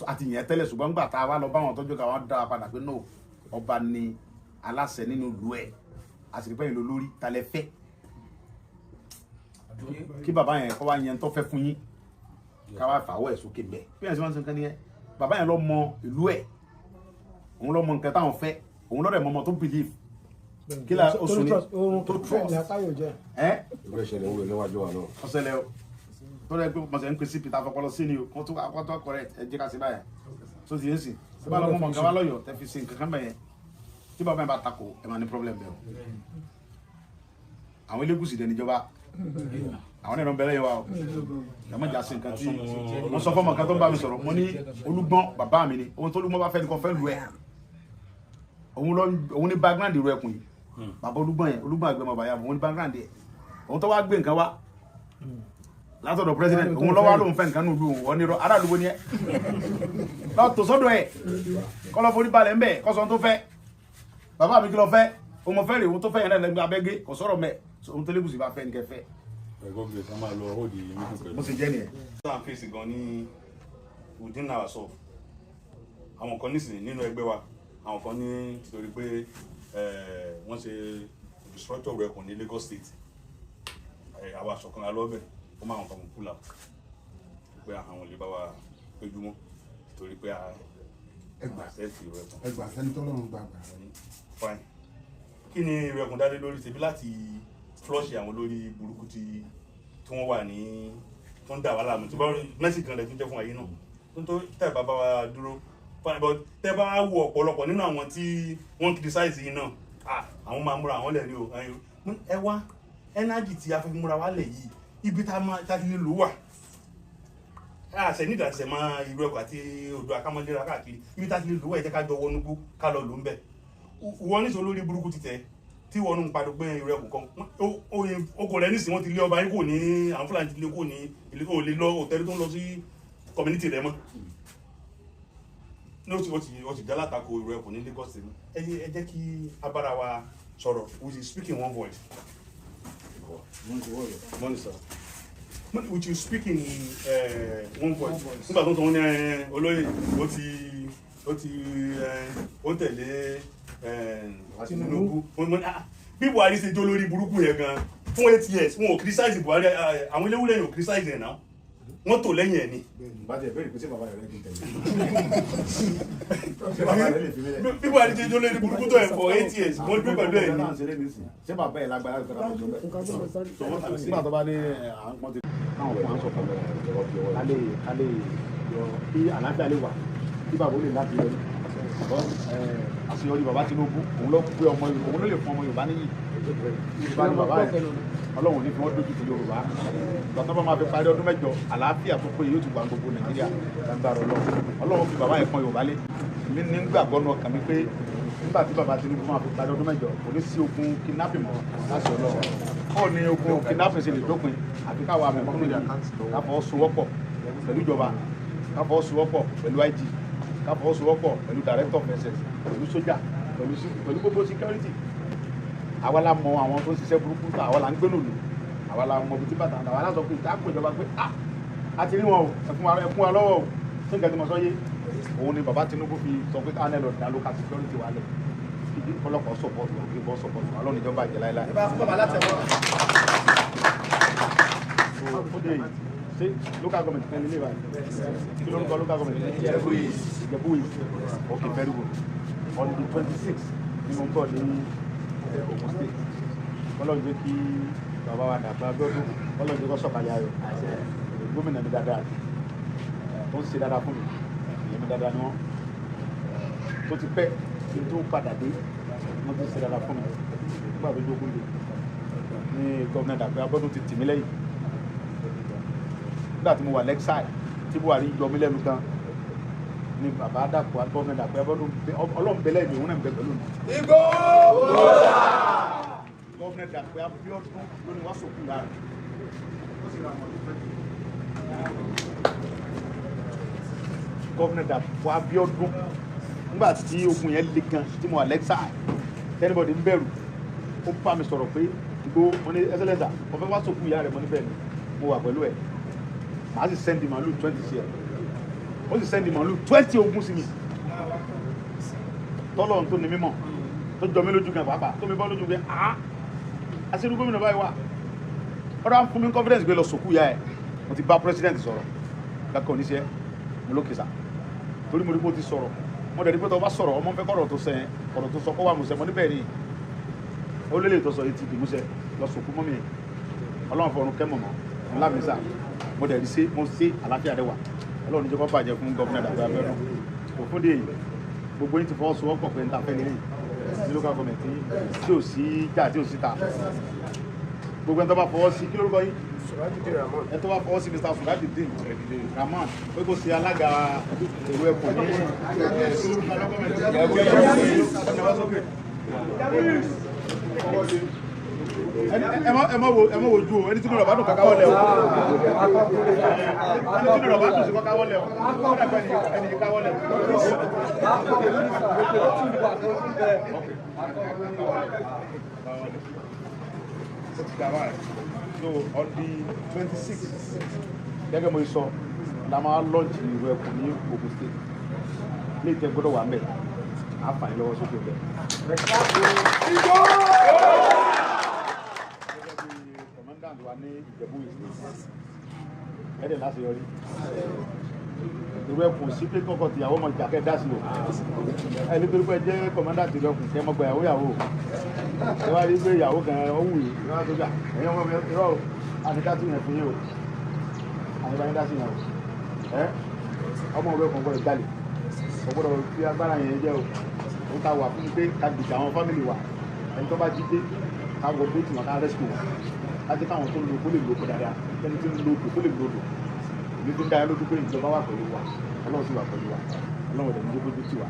àti yẹn tẹ́lẹ̀ ṣùgbọ́n gbà tá a wá lọ bá wọn tọ́jú ká wọn dá a padà pé no ọba ni aláṣẹ nínú ìlú ẹ̀ àsìkò yìí lórí talẹ fẹ́ kí bàbá yẹn kọ́ wá yẹn tó fẹ́ fún yín ká wá fàwọ́ ẹ̀ sókè bẹ́ẹ̀ bí yẹn sì máa ń sọ nǹkan nìyẹn bàbá yẹn lọ mọ ìlú ẹ̀ òun lọ mọ nǹkan táwọn fẹ́ òun lọ́dẹ̀ mọ ọmọ tó believe kí la oṣù ni tó trust ìgbẹ́ ìṣẹ̀lẹ̀ wúlò níwájú wa náà. ọ̀sẹ̀lẹ̀ o tó rẹ̀ pé mọ̀sẹ̀ ń pè sí peter fọpọlọ sí ni o kó tó akọ́tọ́ correct ẹ jẹ́ ká sí báyẹn tó ti yé sí tí bá lọ mọ nǹkan wá lọ́yọ̀ tẹ́ fi sí nǹkan kan bẹ̀yẹn tí bàbá yẹn bá takò ẹ máa ní problem bẹ́ẹ̀ o àwọn Elégùṣì dẹ̀ níjọba àwọn ẹ̀rọ bẹ̀rẹ̀ yẹ wa o ẹ má jà sí nǹkan tí mo sọ fọ́mọ kan tó ń bá mi sọ̀rọ̀ mo ní Olúgbọ́n bàbá mi ni ohun tó Olúgbọ́n bá fẹ́ ni kò fẹ́ lu ẹ̀ òun ní background ìrọ̀ ẹkùn yìí bàbá Olúgbọ́n yẹn Olúgbọ́n àgbẹ̀ mọ̀ bàyà òun ní background ẹ̀ òun tó wá gbé nǹkan wá látọ̀dọ̀ president òun lọ́wọ́ lóun fẹ́ nǹkan nù lù wọ́n ní rọ aráàlú wo ni ẹ́ lọ́ọ́ tó sọ́dọ̀ ẹ̀ kọ́lọ́ forí balẹ̀ ń bẹ̀ kọ́sọ́ tó fẹ́ bàbá mi kí lọ fẹ́ ọmọ fẹ́ rè òun tó fẹ́ yẹn lẹ́nu abẹ́gé kò sọ̀rọ̀ mẹ́ òun tó lébùsì bá fẹ́ ní kẹfẹ́. ẹ̀gbọ́n ká máa lọ òdì mímú pẹ̀lú. mo sì jẹ́ nìyẹn. sáà fèsì gan ní within ourselves àwọn kan nísìnyí nínú ẹgbẹ́ wa àwọn kan ní torí pé wọ́n ṣe restructure rẹ̀ kùn ní Lagos State àwọn aṣọ̀kan alọ́bẹ̀ ó máa wọn kan mú pull out pé àwọn olè bá wa péjúmọ́ torí pé ẹgbà sẹ́ni tó lọ́rùn gbàgbà. fine kí ni ìrẹ̀kùn dádé lórí ṣebí láti flush àwọn olórí burúkú tí wọ́n wà ní tó ń dà wá láàmú tí mẹ́sì kan rẹ̀ tún jẹ́ fún ayé náà tó tẹ̀ bá bá wa dúró fine but tẹ́ bá wo ọ̀pọ̀lọpọ̀ nínú àwọn tí wọ́n criticize yìí náà àwọn máa múra àwọn lẹ̀ ní o ẹ wá energy tí a fi múra wá lẹ̀ yìí ibi tá a ti lè lò wà àṣẹ nígbà tí ẹ máa irú ẹ̀kọ́ àti odò akámọ́lẹ́ra káàkiri ibi tá a ti lè lò wà ẹ jẹ́ ká jọ wọnúgbó ká lọ lò ń bẹ̀ wọ́n ní sọ lórí burúkú ti tẹ̀ tí wọ́n ń padà gbé irú ẹ̀kọ́ kan okò rẹ̀ nísìnyí wọ́n ti lé ọba yín kò ní àwọn Fúlàní ti lé kò ní ilé kò lè lọ òtẹ́lí tó ń lọ sí community rẹ̀ mọ́ ní ó ti jẹ́ látakò irú ẹ̀kọ́ ní Lagos State ẹ jẹ́ kí abára wa sọ̀rọ̀ we should speak in one voice. Money, sir. Which you speak in one voice. Nígbà tó ń tọ́ ní olóyè ó tẹ̀lé Tinubu. Bí Buhari ṣe jó lórí burúkú yẹn gan fún 8 years wọn ò criticize Buhari àwọn eléwúrẹ́ yẹn ò criticize ẹ̀ náà wọ́n tò lẹ́yìn ẹ̀ ni. Bí Buhari ṣe jó lórí burúkú tó ẹ̀ for 8 years wọ́n dúró pẹ̀lú ẹ̀ ni. ṣé bàbá ẹ̀ lágbára ìgbà tó jọ bẹ́ẹ̀. nígbà tó bá ní àwọn ti káwọn fún aṣọ kan a lè yọ kí àlàáfíà lè wà kí bàbá ó lè láti yọrí àṣeyọrí bàbá Tinubu òun ló gbé ọmọ Yorùbá òun ló lè fún ọmọ Yorùbá níyì Yorùbá ni bàbá yẹn Ọlọ́run ní fi wọ́n dójú ti Yorùbá gbàtọ́ bá máa fi parí ọdún mẹ́jọ àlàáfíà tó péye yóò ti wà gbogbo Nàìjíríà gbàgbára Ọlọ́run fi bàbá yẹn pọ́n Yorùbá lé mi ní gbàgbọ́ náà kàn mí pé nígbà tí bàbá Tinubu máa fi parí ọdún mẹ́jọ kò ní sí ogun kidnapping mọ́ láti Ọlọ́run kọ́ ni ogun kidnapping ṣe lè dópin àfi káwa mẹ́kúnnù yìí ká fọwọ́sowọ́pọ̀ pẹ̀lú ìjọba ká fọwọ́sowọ́pọ̀ pẹ̀lú IG ká fọwọ́sowọ́pọ̀ pẹ̀lú director of SS pẹ̀lú sójà pẹ̀lú gbogbo security àwa la mọ àwọn tó ń ṣiṣẹ́ burúkú tó àwa la ń gbé lòlù àwa la mọ ibi tí bàtà àwa la sọ pé ìta kó ìjọba pé a ti rí wọn o ẹ fún wa lọ́wọ́ o fún nǹkan tí mo sọ yé òun ni bàbá Tinubu fi sọ pé káwọn ẹlòmíràn dá local security wà lẹ̀ ibi ọlọ́pàá support wọn kí bọ́ support wọn alọ́ni ìjọba àjẹ láéláé. ṣé local government kan nílé báyìí kí ló ń kọ́ local government Ìjẹ̀bú East okay very good on the 26th ni mo ń bọ̀ ní Ogun State Ọlọ́run jẹ́ kí bàbá wa dàgbà gbọ́dún Ọlọ́run jẹ́ kó sọ̀kalẹ̀ ayọ̀ gómìnà mi dáadáa tó ń ṣe dáadáa fún mi èyí mi dáadáa ni wọ́n tó ti pẹ́ kí n tó padà dé wọ́n ti ṣe dáadáa fún mi nígbà tó dógún lè ní gómìnà Dàpọ̀ Abọ́dún ti tì mí lẹ́yìn nígbà tí mo wà lẹ́kṣáì tí Buhari yọ mí lẹ́nu gan ni bàbá Dàpọ̀ gómìnà Dàpọ̀ Abọ́dún Ọlọ́run bẹ́lẹ̀ mi òun náà ń bẹ pẹ̀lú mi. Igbó! Gómìnà Dàpọ̀ Abọ́dún ló ní wá sókú ìyá rẹ̀ ó sì ra àwọn ọdún fẹ́. Gómìnà Dàpọ̀ Abọ́dún nígbà tí ogun yẹn le gan tí mo wà lẹ́kṣáì tẹ́nibọ̀dì ń bẹ̀rù ó bá mi sọ̀rọ̀ pé Igbó mo ní ẹsẹ̀lẹ́sà mo fẹ́ wá sókú ìyá rẹ̀ mo ní bẹ́ẹ̀ ni mo wà pẹ̀lú ẹ̀ màá sì sẹ́ndì màálù 20 sí ẹ̀ ó sì sẹ́ndì màálù 20 ogun sí mi tọ́lọ̀ tó ní mímọ̀ tó jọ mí lójú gan pàápàá tó mi bọ́ lójú gan àṣírí gómìnà báyìí wà ọ̀dọ̀ fún mi confidence gbé lọ sòkú ya ẹ̀ mo ti bá president sọ̀rọ̀ kankan oníṣẹ́ mo ló kìsà torí mo rí pé ó ti sọ̀rọ̀ mo dẹ̀ rí pé tó bá sọ̀rọ̀ ọmọ fẹ́ kọ́rọ̀ tó sẹ́ ọ̀rọ̀ tó sọ kó wà musẹ́ mo níbẹ̀ ni ó lélẹ̀ tó sọ etí ìdí musẹ́ lọ sòkú mọ́ mi Ọlọ́run fọ̀run kẹ́ mọ̀mọ́ ńlá mi sà mo dẹ̀ rí sí mo sí àlàáfíà rẹ wà Ọlọ́run ní jẹ́ kó bàjẹ́ fún gómìnà Dàpọ̀ Abọ́dún òfin dè gbogbo yín ti fọwọ́ sowọ́pọ̀ pé ń ta fẹ́lẹ́ yìí ní local government tí ò sí jà tí ò sí ta gbogbo ẹni tó bá fọwọ́ sí kí lórúkọ yín ẹ tó wá fọwọ́ sí Mr. Surajudeen Rahman pé kó ṣe alága èrò ẹ̀kọ́ ní ẹ má wojú o ẹni tí mo rọ̀ bá dùn kọ́ká wọlé o ẹni tí mo rọ̀ bá dùn sí kọ́ká wọlé o ẹni yìí ká wọlé o. So on the 26th, gẹ́gẹ́ mo sọ, la máa launch ìwé ẹ̀kọ́ ní Ogun State. Ilé ìtẹ́ gbọ́dọ̀ wà mẹ́, a fà yín lọ́wọ́ sókè bẹ́ẹ̀. Gẹ́gẹ́ bí commandant wa ní Ìjẹ̀bú State, ẹ̀dẹ̀ láti yọrí. Ìwé ẹ̀kọ́ sí pé kọ́kọ́ tìyàwó ọmọ ìjàkẹ́ dá sí o. Ẹni tó pẹ́ jẹ́ commandant ìwé ẹ̀kọ́ kẹ́ mọ́ gba ìyàwó. Ẹ wá rí pé ìyàwó kan ó wù yìí ìwé tó gbà ẹ̀yin ọmọ mi irọ́ o àníká sí yẹn fún yín o àníká yín dá sí yẹn o ọmọ òwe kan gbọ́dọ̀ jalè kò gbọ́dọ̀ fi agbára yẹn jẹ́ o ó ta wà fún pé ká gbèsè àwọn fámìlì wa ẹni tó bá jí dé ká wọ bóòtù wọn ká rẹ́sìkò wọn láti káwọn tó ń lo kó lè lo kó dáadáa ẹni tó ń lo kó lè lo lò èmi tó ń dá yẹn lójú pé ìjọba wà pẹ̀lú wa Ọlọ́run sì wà pẹ̀lú wa Ọlọ́run ọ̀dẹ̀ ní gbogbo ojú tì wá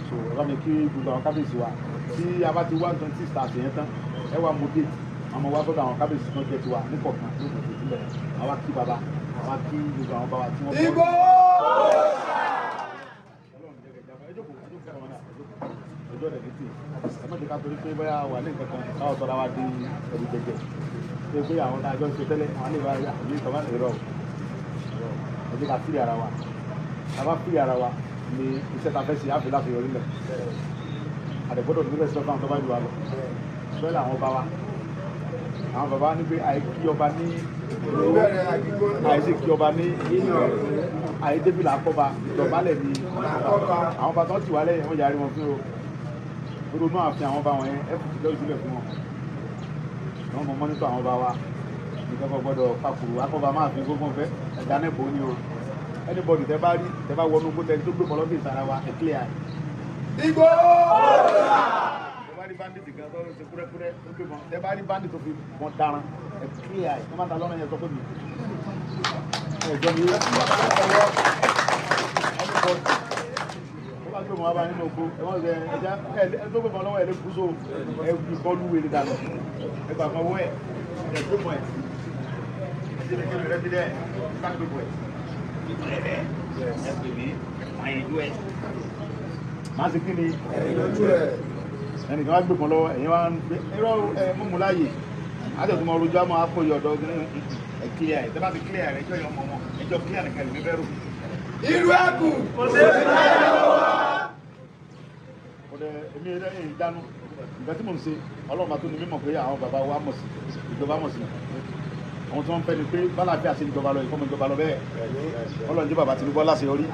so ọ̀rọ̀ mi kí gbogbo àwọn kábíyèsí wa tí a bá ti wá 26 stars yẹn tán ẹ wá mú déètì àmọ́ wá gbọ́dọ̀ àwọn kábíyèsí tó jẹ́ tiwa nípọ̀kan ló kò tó sílẹ̀ àwa kí baba àwa kí gbogbo àwọn baba tí wọ́n bọ́. Ìgbò! ọjọ́ rẹ̀ létí ẹ má jẹ́ ká torí pé bóyá wà ní nǹkan kan káwọ́ tọ́ra wa dé ẹ̀rù jẹjẹ pé pé àwọn tá a jọ ń ṣe tẹ́lẹ̀ àwọn lè bá yà ní ìtọ́ba ìrọ̀ ẹ jẹ́ ká fìrì ara wa ká bá fìrì ara wa ní iṣẹ́ ta fẹ́ ṣe àfi láti yọrí lẹ̀ àdẹ̀gbọ́dọ̀ níbẹ̀ sọ fún àwọn tó bá jù wá lọ bẹ́ẹ̀ làwọn bá wa àwọn bàbá ní pé àìkí ọba ní àìsí kí ọba ní àìdébìlà akọba ìjọbalẹ̀ ní àwọn bàtà wọn ti wà lẹ́yìn wọn yàrá wọn fún o ronú àfin àwọn bá wọn yẹn ẹ fún ìjọ ìjìnlẹ̀ fún wọn wọn mọ mọ́nítọ̀ àwọn bá wa nìkan kan gbọ́dọ̀ kakùrù akọba máa fi gbogbo fẹ́ ẹ̀dá náà bò ó ní o anybody tẹ bá rí tẹ bá wọnú kó tẹ tó gbé bọ́lọ́dé ìsara wa ẹ̀ clear Ìgbò! Tẹ bá rí bandit kan tó ṣe kúrẹ́kúrẹ́ tó gbé wọn tẹ bá rí bandit tó fi wọn daran ẹ̀ clear ẹ̀ kọ́má ta lọ́nà yẹn sọ pé mi ẹ̀jọ̀ mi yóò bá gbé wọn wá bá nínú oko ẹ̀wọ̀n ṣe ẹja ẹ̀ tó gbé wọn lọ́wọ́ ẹ̀ lé kúso ẹ̀ fi bọ́ọ̀lù wẹ̀lẹ̀ dànù ẹ̀ gbà kan wọ́ ẹ̀ ẹ̀ gbé wọn ẹ̀ ẹ̀ ti lè ké mi rẹ́ bí dẹ́ ẹ̀ ká gbé wọn ẹ̀ ẹ̀ gbé mi àyẹ̀dú ẹ̀ máa ṣe kí ni ẹnìkan wá gbé kan lọ́wọ́ ẹ̀yin wá ń gbé irọ́ mímú láàyè àtẹ̀tùmọ̀ orojọ́ àmọ́ àpòyọ̀ ọ̀dọ́ ẹ̀ clear ẹ̀ tẹ́ bá ti clear rẹ̀ ẹjọ́ yẹn ọmọ wọn ẹjọ́ clear nìkan ìlú bẹ́rù. ìlú ẹ̀kú kò sí ìpínlẹ̀ lọ́wọ́. ọ̀dẹ èmi ẹ̀rẹ́ ìdánu ìgbà tí mò ń ṣe ọlọ́run àti onímọ̀ pé àwọn bàbá wa mọ̀ sí ìjọba mọ̀ sí àwọn tí wọ́n ń fẹ́ ni pé bálàfíà sí ìjọba lọ ìfọ́mọ ìjọba lọ bẹ́ẹ̀ ọlọ́run jẹ́ bàbá Tinubu láṣeyọrí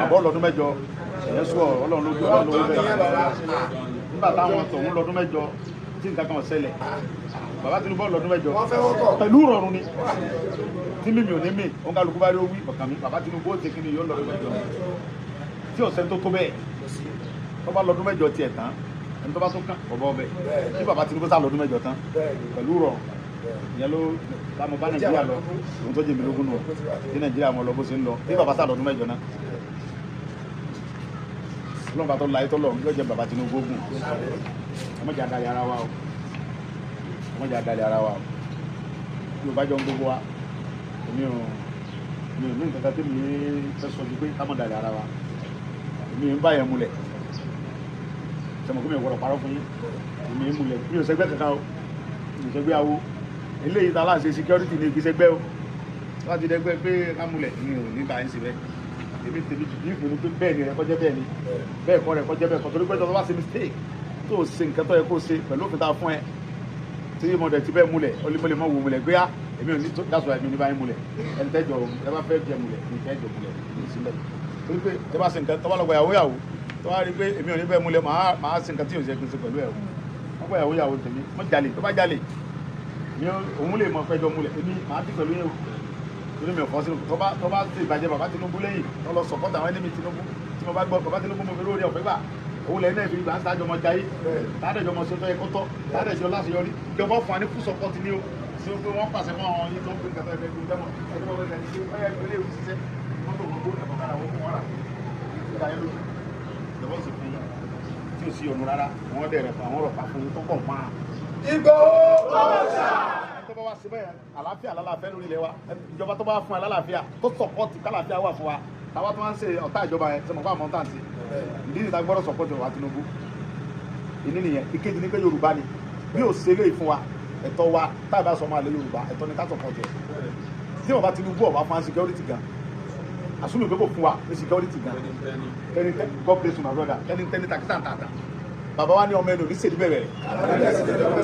àbọ̀ ọlọ́dún mẹ́jọ ẹ̀yẹ́ sọ ọlọ́run ló gbé ọlọ́run ló bẹ́ẹ̀ nígbà táwọn tọ̀hún lọ́dún mẹ́jọ tí nǹkan kan ṣẹlẹ̀ bàbá Tinubu lọ́dún mẹ́jọ pẹ̀lú ìrọ̀rùn ni tí mímì ò ní mì òun kálukú bá rí owí ọ̀kan mi bàbá Tinubu ó ti kí ni yóò lọ́dún mẹ́jọ tí ọ̀sẹ̀ tó tó bẹ́ẹ̀ tó bá lọ́dún mẹ́jọ tiẹ̀ tán ẹni tó bá tó kàn ọ̀bọ̀ ọbẹ̀ tí bàbá Tinubu sá lọ́dún mẹ́jọ tán pẹ̀lú ìrọ̀rùn ìyẹn ló lámọ bá Nàìjíríà lọ òun tó jẹ́ mi lógún nù tí Nàìjíríà mọ lọ bó ṣe ń lọ tí bàbá sá lọ́dún mẹ́jọ náà ọlọ́run bá tó láyé tó lọ yóò jẹ́ bàbá Tinubu ogun ọmọdé adalẹ̀ ara wa o ọmọdé adalẹ̀ ara wa o yóò bá jọ ń gbogbo wa èmi ò ní nǹkan kan tí mi fẹ́ sọ ju pé ká mọ̀ dalẹ̀ ara wa èmi ń bá yẹn múlẹ̀ sọmọ kí mi ò gbọdọ̀ parọ́ fún yín èmi ń múlẹ̀ mi ò sẹgbẹ́ kankan o mi ò sẹgbẹ́ awo eléyìí tá a láǹṣe security ní ibi sẹgbẹ́ o láti dẹgbẹ́ pé ká múlẹ̀ mi ò ní bá yín sí bẹ́ẹ̀ èmi tèmi jù ní ìpinnu pé bẹ́ẹ̀ ni rẹ kọjá bẹ́ẹ̀ ni bẹ́ẹ̀ kọ́ rẹ kọjá bẹ́ẹ̀ kọ́ torí pé tó bá ṣe mistake tó o ṣe nǹkan tó yẹ kó o ṣe pẹ̀lú òfin tá a fún ẹ tí mo dẹ̀ ti bẹ́ẹ̀ múlẹ̀ ó lè mọ́ wò múlẹ̀ gbéyà èmi ò ní dáṣọ ẹ̀mí ní báyìí múlẹ̀ ẹni tẹ́jọ ẹ bá fẹ́ jẹ múlẹ̀ ní tẹ́jọ múlẹ̀ ní sílẹ̀ torí pé tẹ́ bá ṣe nǹkan tó bá lọ gbàyàwó yàwó tó wá rí pé èmi ò ní bẹ́ẹ̀ múlẹ̀ máa ṣe nǹkan tí yóò ṣe kí n ṣe pẹ̀lú ẹ̀ wọ́n gbàyàwó yàwó tèmi wọ́n jalè tó bá jalè òun lè mọ fẹ́jọ múlẹ̀ èmi máa dì pẹ̀lú yẹ̀wò torí mi ò fọ́ sínú tó bá ti ìbàjẹ́ bàbá Tinubu lẹ́yìn tó lọ sọ̀pọ̀tà àwọn ẹni mi Tinubu tí mo bá gbọ́ bàbá Tinubu mo fi lórí ọ̀fẹ́ gbà òun lẹ́yìn náà fi gbà ń sáájọ ọmọ jayé tààdẹ̀jọ ọmọ sọ́tọ́ ẹ̀kọ́ tọ́ tààdẹ̀jọ láṣeyọrí ìjọba fún wa ní full support ní o tí ó pé wọ́n pàṣẹ fún àwọn yìí tó ń pè kẹta ẹgbẹ́ ìgbẹ́ mọ́ ẹni wọ́n fẹ́ ṣe ọyẹ ìpínlẹ̀ èkó ṣiṣẹ́ wọ́n tó gbogbo ẹ̀fọ́ kára wọ́n fún wọn rà ìgbà yẹn lójú lọ́wọ́ sì fún yín tí ò sí ọ̀nà rárá wọ́n dẹ̀ rẹ̀ fún àwọn ọ̀rọ̀ pa fún yín tó pọ̀ máa. Ìgbòho ọ̀ṣà. tó bá wá sí bẹ́ẹ̀ àlàáfíà lálàáfíà lórí ilẹ̀ wa ìjọba tó bá fún wa lálàáfíà tó sọ̀pọ̀tì kálàáfíà wà fún wa táwa tó máa ń ṣe ọ̀tá ìjọba yẹn sọmọ fún àwọn tàǹtì ìdí nìta gbọ́dọ̀ sọ̀pọ̀tì wa Tinubu ìní nìyẹn ìkejì ní pé Yorùbá ni bí ò ṣe léyìí fún wa ẹ̀tọ́ wa táì bá sọ máa lé Yorùbá ẹ̀tọ́ ni ká sọ̀pọ̀tì tí wọn bá Tinubu ọba fún wa security gan asúlù pé kò fún wa ní security gan ẹni God bless you my brother ẹni tẹni takisá ń tàtà bàbá wa ní ọmọ ẹni oníṣèlú bẹ̀rẹ̀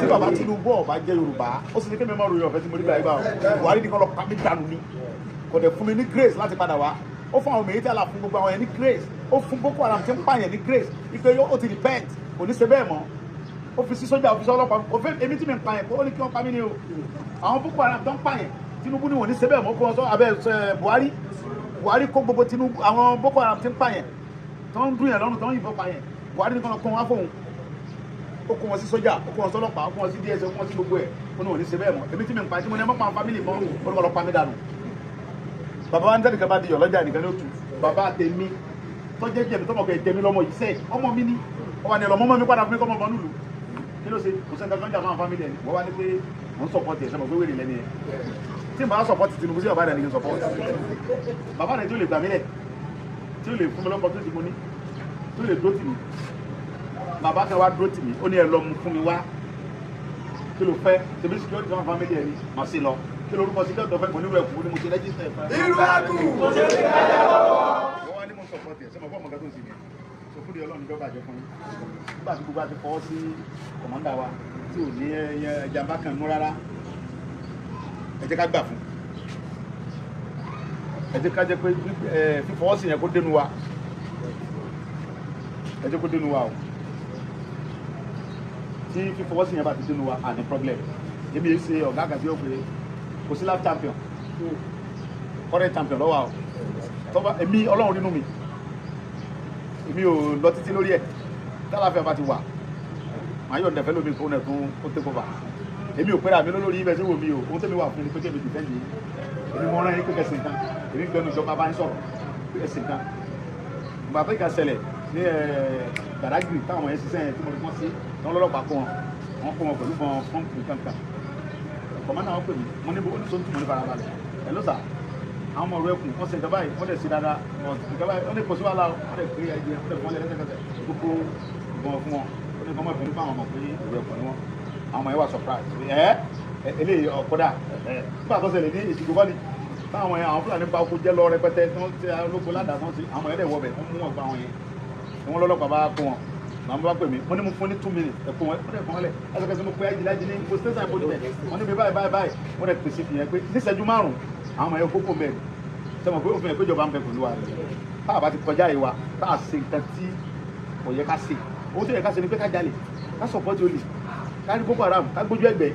tí bàbá Tinubu ọba jẹ́ Yorùbá ó sì ní kémi máa ròyìn ọ̀fẹ́ tí mo rí gbà yíba Buhari ní kọ́ lọ pa mí dànù ni kò dẹ̀ fún mi ní grace láti padà wá ó fún àwọn mèyítẹ́ àlà fún gbogbo àwọn yẹn ní grace ó fún Boko Haram tí ń pààyàn ní grace ipe ó ti repent kò ní ṣe bẹ́ẹ̀ mọ́ ó fi sí sójà ó fi sí ọlọ́pàá kò fẹ́ èmi tí mi ń pààyàn ó ní kí wọ́n pa mí ní o àwọn Boko Haram tó ń pààyàn Tinubu ní wọ́n ní ṣe bẹ́ẹ̀ mọ́ kó wọ́n sọ abẹ́ Buhari kó gbogbo Tinubu àwọn Boko Haram tí ń pààyàn tó ń dún yẹn lọ́rùn tó ń yìnbọn pààyàn Buhari ní kí wọ́n kó wọn fóun ó kó wọn sí sójà ó kó wọn sí ọlọ́pàá ó kó wọn sí DSS ó kó wọn sí gbogbo ẹ̀ ó ní wọ́n ní ṣe bẹ́ẹ̀ mọ́ èmi tí mi ń pa tí mo ní ẹ mọ́ pa fámìlì mọ́ ó ní wọ́n lọ pa mí dànù bàbá wa ń tẹ́lẹ̀ kaba di ọlọ́jà nìkan ní òtù bàbá tèmi tọ́jẹ́ jẹ̀mí tọ́mọ̀ kẹ́ jẹ̀mí lọ́mọ yìí sẹ́ẹ̀ ọmọ mi ní ọba ni ọlọ́mọ mi padà fún mi kọ́ mọ̀ bọ́ nílùú kí ló ṣe kò sẹ́ni kankan jà máa fámìlì ẹ̀ wọ́n wá ní pé mò ń sọ̀pọ̀tì ẹ̀ sọ́mọ̀ pé wèrè lẹ́ni ẹ̀ tí n bá sọ̀pọ̀tì Tinubu sí bàbá rẹ̀ nìkan sọ̀pọ̀tì bàbá rẹ̀ tí ó lè gbà mílẹ̀ tí ó lè fún mi lọ́pọ̀ tó ti mo ní tí ó lè dúró tì mí bàbá kan wá dúró tì mí ó ní ẹ lọ mú fún mi wá kí ló fẹ́ tèmi security fún fámìlì ẹ̀ ni mà sí lọ kí lórúkọ security ọ̀fẹ́ kò nílò ẹ̀kú ni mo ṣe rẹ́jísítà ẹ̀ fún ẹ. irú ẹ̀kú tó ṣe ti kẹ́lẹ́ lọ́wọ́. wọ́n wá ní mo sọ̀pọ̀tì ẹ̀ sẹ́mo fún ọmọ gẹ́gẹ́ tó ń sinmi so fúdi Ọlọ́run ìjọba àjẹ fún yín nígbà tí gbogbo àti fọwọ́ sí kọ̀mọ́ndà wa tí ò ní ẹ̀jàmbá kan nú rárá ẹ jẹ́ ká gbà fún ẹ jẹ́ ká jẹ́ pé fífọwọ́ sí yẹn kó dénú wa ẹ jẹ́ kó dénú wa o tí fífọwọ́ sí yẹn bá ti dénú wa àní problem èmi yìí ṣe ọ̀gá àgàtì ọ̀pẹ kò sí lap champion current champion lọ́wọ́ o tọ́ba èmi Ọlọ́run nínú mi èmi ò lọ títí lórí ẹ̀ tálàfẹ́ bá ti wà màá yọ̀ ǹdẹ̀fẹ́ lómi fún ẹ̀ tó tẹ́ kọ́fà èmi ò pẹ́rẹ́ àmì lórí ibẹ̀ tí wò mí o ohun tẹ́mi wà fún mi pé kí èmi ti fẹ́ǹdì èmi mọ́ ọ́nà yín pé kẹsìn kan èmi gbẹnu ìjọba bá ń sọ̀rọ̀ pé kẹsìn kan ìgbà tó ìka ṣẹlẹ̀ ní Badagry táwọn yẹn ṣiṣẹ́ yẹn tí mo rí wọ́n sí tí wọ́n lọ́lọ́pàá kó wọn pẹ̀lú bọn pọ́ǹpù kankan kọ̀mọ́nà wọn pè mí mo ní oníṣòwò tí mo ní farabalẹ̀ ẹ̀ ló sà àwọn ọmọ rẹ kù wọ́n ṣe ìjọba yìí wọ́n lè ṣe dáadáa wọ́n lè kó sí wàhálà wọ́n lè pé ẹ̀jẹ̀ wọ́n lè fọ́n lé lẹ́sẹ̀kẹsẹ̀ gbogbo ìbọn fún wọn ó ní kọ́mọ́ ìbínú fún àwọn ọmọ pé ìwé ẹ̀kọ́ ni wọ́n àwọn ọmọ yẹn wà surprise eléyìí ọ̀kọ́dà nígbà tó ṣẹlẹ̀ ní ìṣìgbò bọ́ọ̀lì táwọn àwọn Fúlàní bá oko jẹ́ lọ rẹpẹtẹ tí wọ́n ti olóko ládàá tán sí àwọn ẹ̀dẹ̀ wọbẹ̀ wọ́n mú wọn gba àwọn yẹn ni wọ́n lọ́lọ́pàá bá kó wọn làwọn bá pè mí wọ́n ní mo fún ní 2 minutes ẹ̀kọ́ wọn ẹ̀kọ́ wọn lẹ̀ ẹ̀sẹ̀kẹsẹ̀ mo pé ajílájí ní ipò station ìbò níbẹ̀ wọ́n ní bí báyìí wọ́n rẹ̀ pèsè fìyẹn pé níṣẹ́jú márùn-ún àwọn ọmọ yẹn kókó mẹ́rin sẹ́wọ̀n pé òfin ìpéjọba ń bẹ pẹ̀lú wa tá a bá ti kọjá ìwà tá a ṣe nǹkan tí kò yẹ ká ṣe owó tó yẹ ká ṣe ni pé ká jalè ká sọ̀pọ̀tì olè ká rí Boko Haram ká gbójú ẹgbẹ́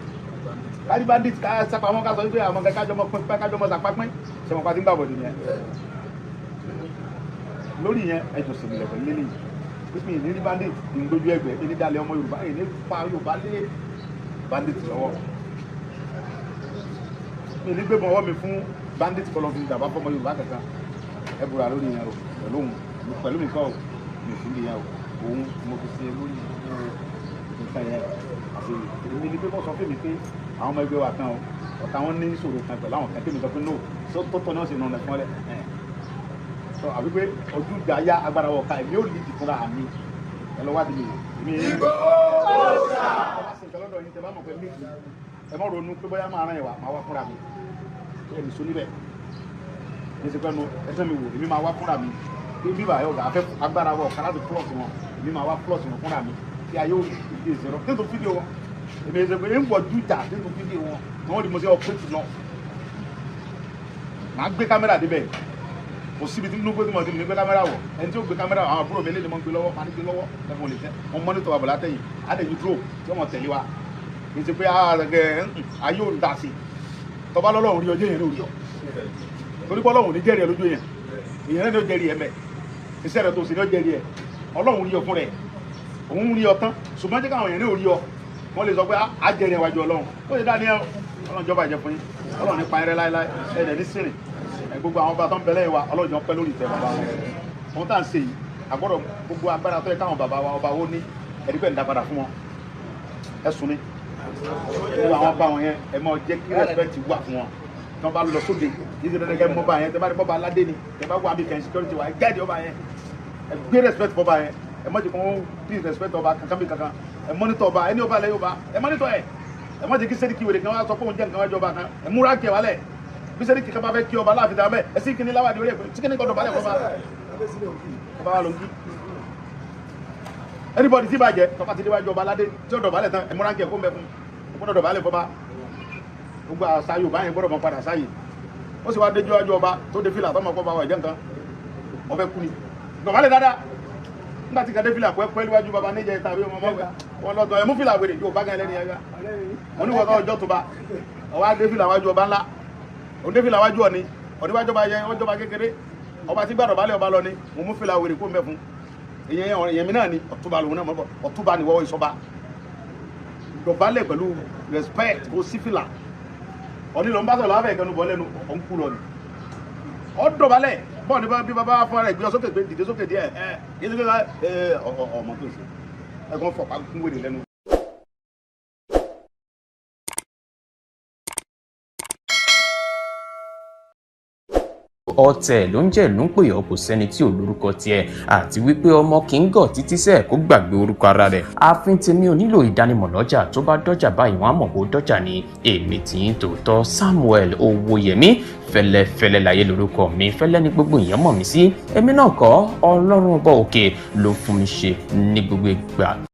ká rí bandit ká sápamọ́ ká sọ wípé àwọn kájọmọ́ pínpín kájọmọ́ sàpápín sẹ́wọ̀n pa ti ń gbàbọ̀ nìyẹn lórí yẹn ẹjọ́ sì nílẹ̀ pẹ̀lú lélẹ́yìn pípín ìní rí bandit ní gbójú ẹgbẹ́ ìní dalẹ̀ ọmọ Yorùbá ìní pa Yorùbá lé bandit lọ́wọ́ mi ní gbébọn ọwọ́ mi fún bandit kọlọ́ fi dàbá fọmọ Yorùbá kankan ẹ bùrà lórí yẹn o pẹ̀lú mi kọ́ o mi fi lè yẹn o òun mo fi ṣe lórí nǹkan yẹn àti èmi ní pé wọ́n sọ fún mi pé àwọn ọmọ ẹgbẹ́ wa kan o ọ̀tá wọn ní ìṣòro kan pẹ̀lú àwọn kan tí mi sọ pé no tó tọ́ náà sì nà ọ̀nà fún ẹ sọ àbí pé ojú ìjà yá agbára wọ̀ ká èmi ò lè dì fúnra mi ẹ lọ wádìí mi ìgbò ọ̀sà ẹ má ronú pé bóyá máa rán ẹ̀wà máa wá fúnra mi ẹni so níbẹ̀ ní ṣe pẹ́nu ẹsẹ̀ mi wò èmi máa wá fúnra mi pé bíbà ẹ̀ ọ̀gá afẹ́ agbára wọ̀ kára ti plọ̀tì wọn èmi máa wá plọ̀tì wọn fúnra mi kí ayé ò ìdí ìṣẹ̀rọ nínú fídíò wọn èmi ṣe pé ń wọ̀ jújà nínú fídíò wọn ni wọ́n di mo ṣe ọ̀pẹ́tì náà màá gbé kámẹ́rà débẹ̀ kò síbi tí nínú gbé tí mo gbé kámẹ́rà wọ̀ ẹni tí ó gbé kámẹ́rà àwọn àbúrò mi lé ní mo gbé lọ́wọ́ máa ní gbé lọ́wọ́ lẹ́fún olè tẹ́ wọn mọ́nítọ̀ àbọ̀lá tẹ̀yìn adẹ̀yìn dúró tí wọ́n tẹ̀lé wa kì í ṣe pé ayé ò ń dà sí tọba lọ́lọ́run rí ọjọ́ yẹn lórí ọ torí pé Ọlọ́run ní jẹ́rìí ẹ lójú yẹn èèyàn náà ní ó jẹ́rìí ẹ mẹ́ iṣẹ́ rẹ̀ tó sì ní ó jẹ́rìí ẹ Ọlọ́run rí ọ fún rẹ̀ òun rí ọ tán ṣùgbọ́n jẹ́ káwọn èèyàn náà rí ọ wọ́n lè sọ pé á jẹ́rìí ẹwàjú Ọlọ́run ó ṣe Daniel ọlọ́run jọba ìjẹ fún yín ọlọ́run nípa ẹrẹ́ láéláé ẹ̀dẹ̀ ní sírìn gbogbo àwọn ọba tó ń bẹ̀lẹ́ wa ọlọ́run jọ pẹ́ lórí ìtẹ́ bàbá wọn ohun tá à ń ṣe yìí àgbọ̀dọ̀ gbogbo agbára tó yẹ káwọn bàbá wa ọba wo ní ẹ̀rí pẹ̀ ń dá padà fún wọn ẹ̀sùn ni gbogbo àwọn ọba wọn yẹn ẹ máa jẹ́ kí respect wà fún wọn tí wọ́n bá lọ sóde yìí ṣe dandan kẹ́ mọ́ba yẹn tẹ́ bá rí mọ́ba aládé ni tẹ́ bá wà bí kẹ́ security wa ẹ gáàdì ọba yẹn ẹ gbé respect fọba yẹn ẹ má jẹ́ kó please respect ọba kankan bí kankan ẹ monitor ọba ẹni ọba lẹ́yìn ọba ẹ monitor ẹ má jẹ́ kí sẹ́ríkì wèrè kan wá sọ fóun jẹ́ nǹkan wájú ọba kan ẹ múra kẹ wálẹ̀ bí sẹ́ríkì kan bá fẹ́ kí ọba láàfin dáa bẹ́ẹ̀ ẹ sì kíní láwàdí orí ẹ̀ sí kíní gbọdọ̀ balẹ̀ fọba ọba wa ló ń kí anybody tí bàjẹ́ tọ́ka ti déwájú ọba aládé tí ó dọ̀bálẹ̀ tán ẹ múra kẹ kó mẹ́fún ẹ gbọ́dọ̀ dọ̀bálẹ̀ fọba gbogbo àṣà Yorùbá yẹn gbọ́dọ̀ mọ padà sáyè ó sì wá déjú wájú ọba tó dé fìlà tọ́mọ kọ́ bá wà ìjẹ́ nǹkan wọ́n fẹ́ kú ni dọ̀bálẹ̀ dáadáa nígbà tí kàdé fìlà pẹ́ níwájú baba níjẹ tàbí ọmọ mọ́gbà wọn lọ́tọ̀ ẹ̀mú fìlà wèrè yóò bá gan ẹlẹ́ni ẹ̀gá wọn ní wọ́tọ̀ ọjọ́ tó bá ọwọ́ adé fìlà wájú ọba ńlá òun dé fìlà wájú ọ̀ni ọ̀níwájú ọba yẹ ọjọ́ bá kékeré ọba tí gbàdọ̀ balẹ̀ ọba lọ ni mo mú fìlà wèrè kó mẹ́ fún èyàn mi náà ni ọ̀túnba lòun náà mọ́ ọ̀túnba ni wọ́wọ́ ìsọba dọ̀bálẹ̀ pẹ̀lú respect kó sí fìlà ọ̀ní lọ ń bá sọ̀rọ̀ láfẹ̀ ìkẹnu bọ́ lẹ́nu ọ̀nkú lọ ni ọ̀dọ̀bálẹ̀ bọ́ọ̀ ní bí bàbá fún ara ìgbé sókè gbé dìde sókè díẹ̀ yíṣẹ́ kí ọmọ tó ṣe ẹ̀gbọ́n fọ̀pá kún wèrè lẹ́nu. ọ̀tẹ̀ ló ń jẹ́ ìlú ń pè ọ́ kò sẹ́ni tí ò lórúkọ tiẹ̀ àti wípé ọmọ kì í gọ̀ títí sẹ́ẹ̀ kó gbàgbé orúkọ ara rẹ̀. ààfin tèmi ò nílò ìdánimọ̀ lọ́jà tó bá dọ́jà báyìí wọ́n á mọ̀ bó dọ́jà ni èmi tí ń tòótọ́ Samuel Owóyẹmí fẹ́lẹ́fẹ́lẹ́ láyé lórúkọ mi fẹ́lẹ́ ní gbogbo èèyàn mọ̀ mí sí èmi náà kọ́ Ọlọ́run ọba òkè ló fún mi ṣe ní gbogbo ìgbà.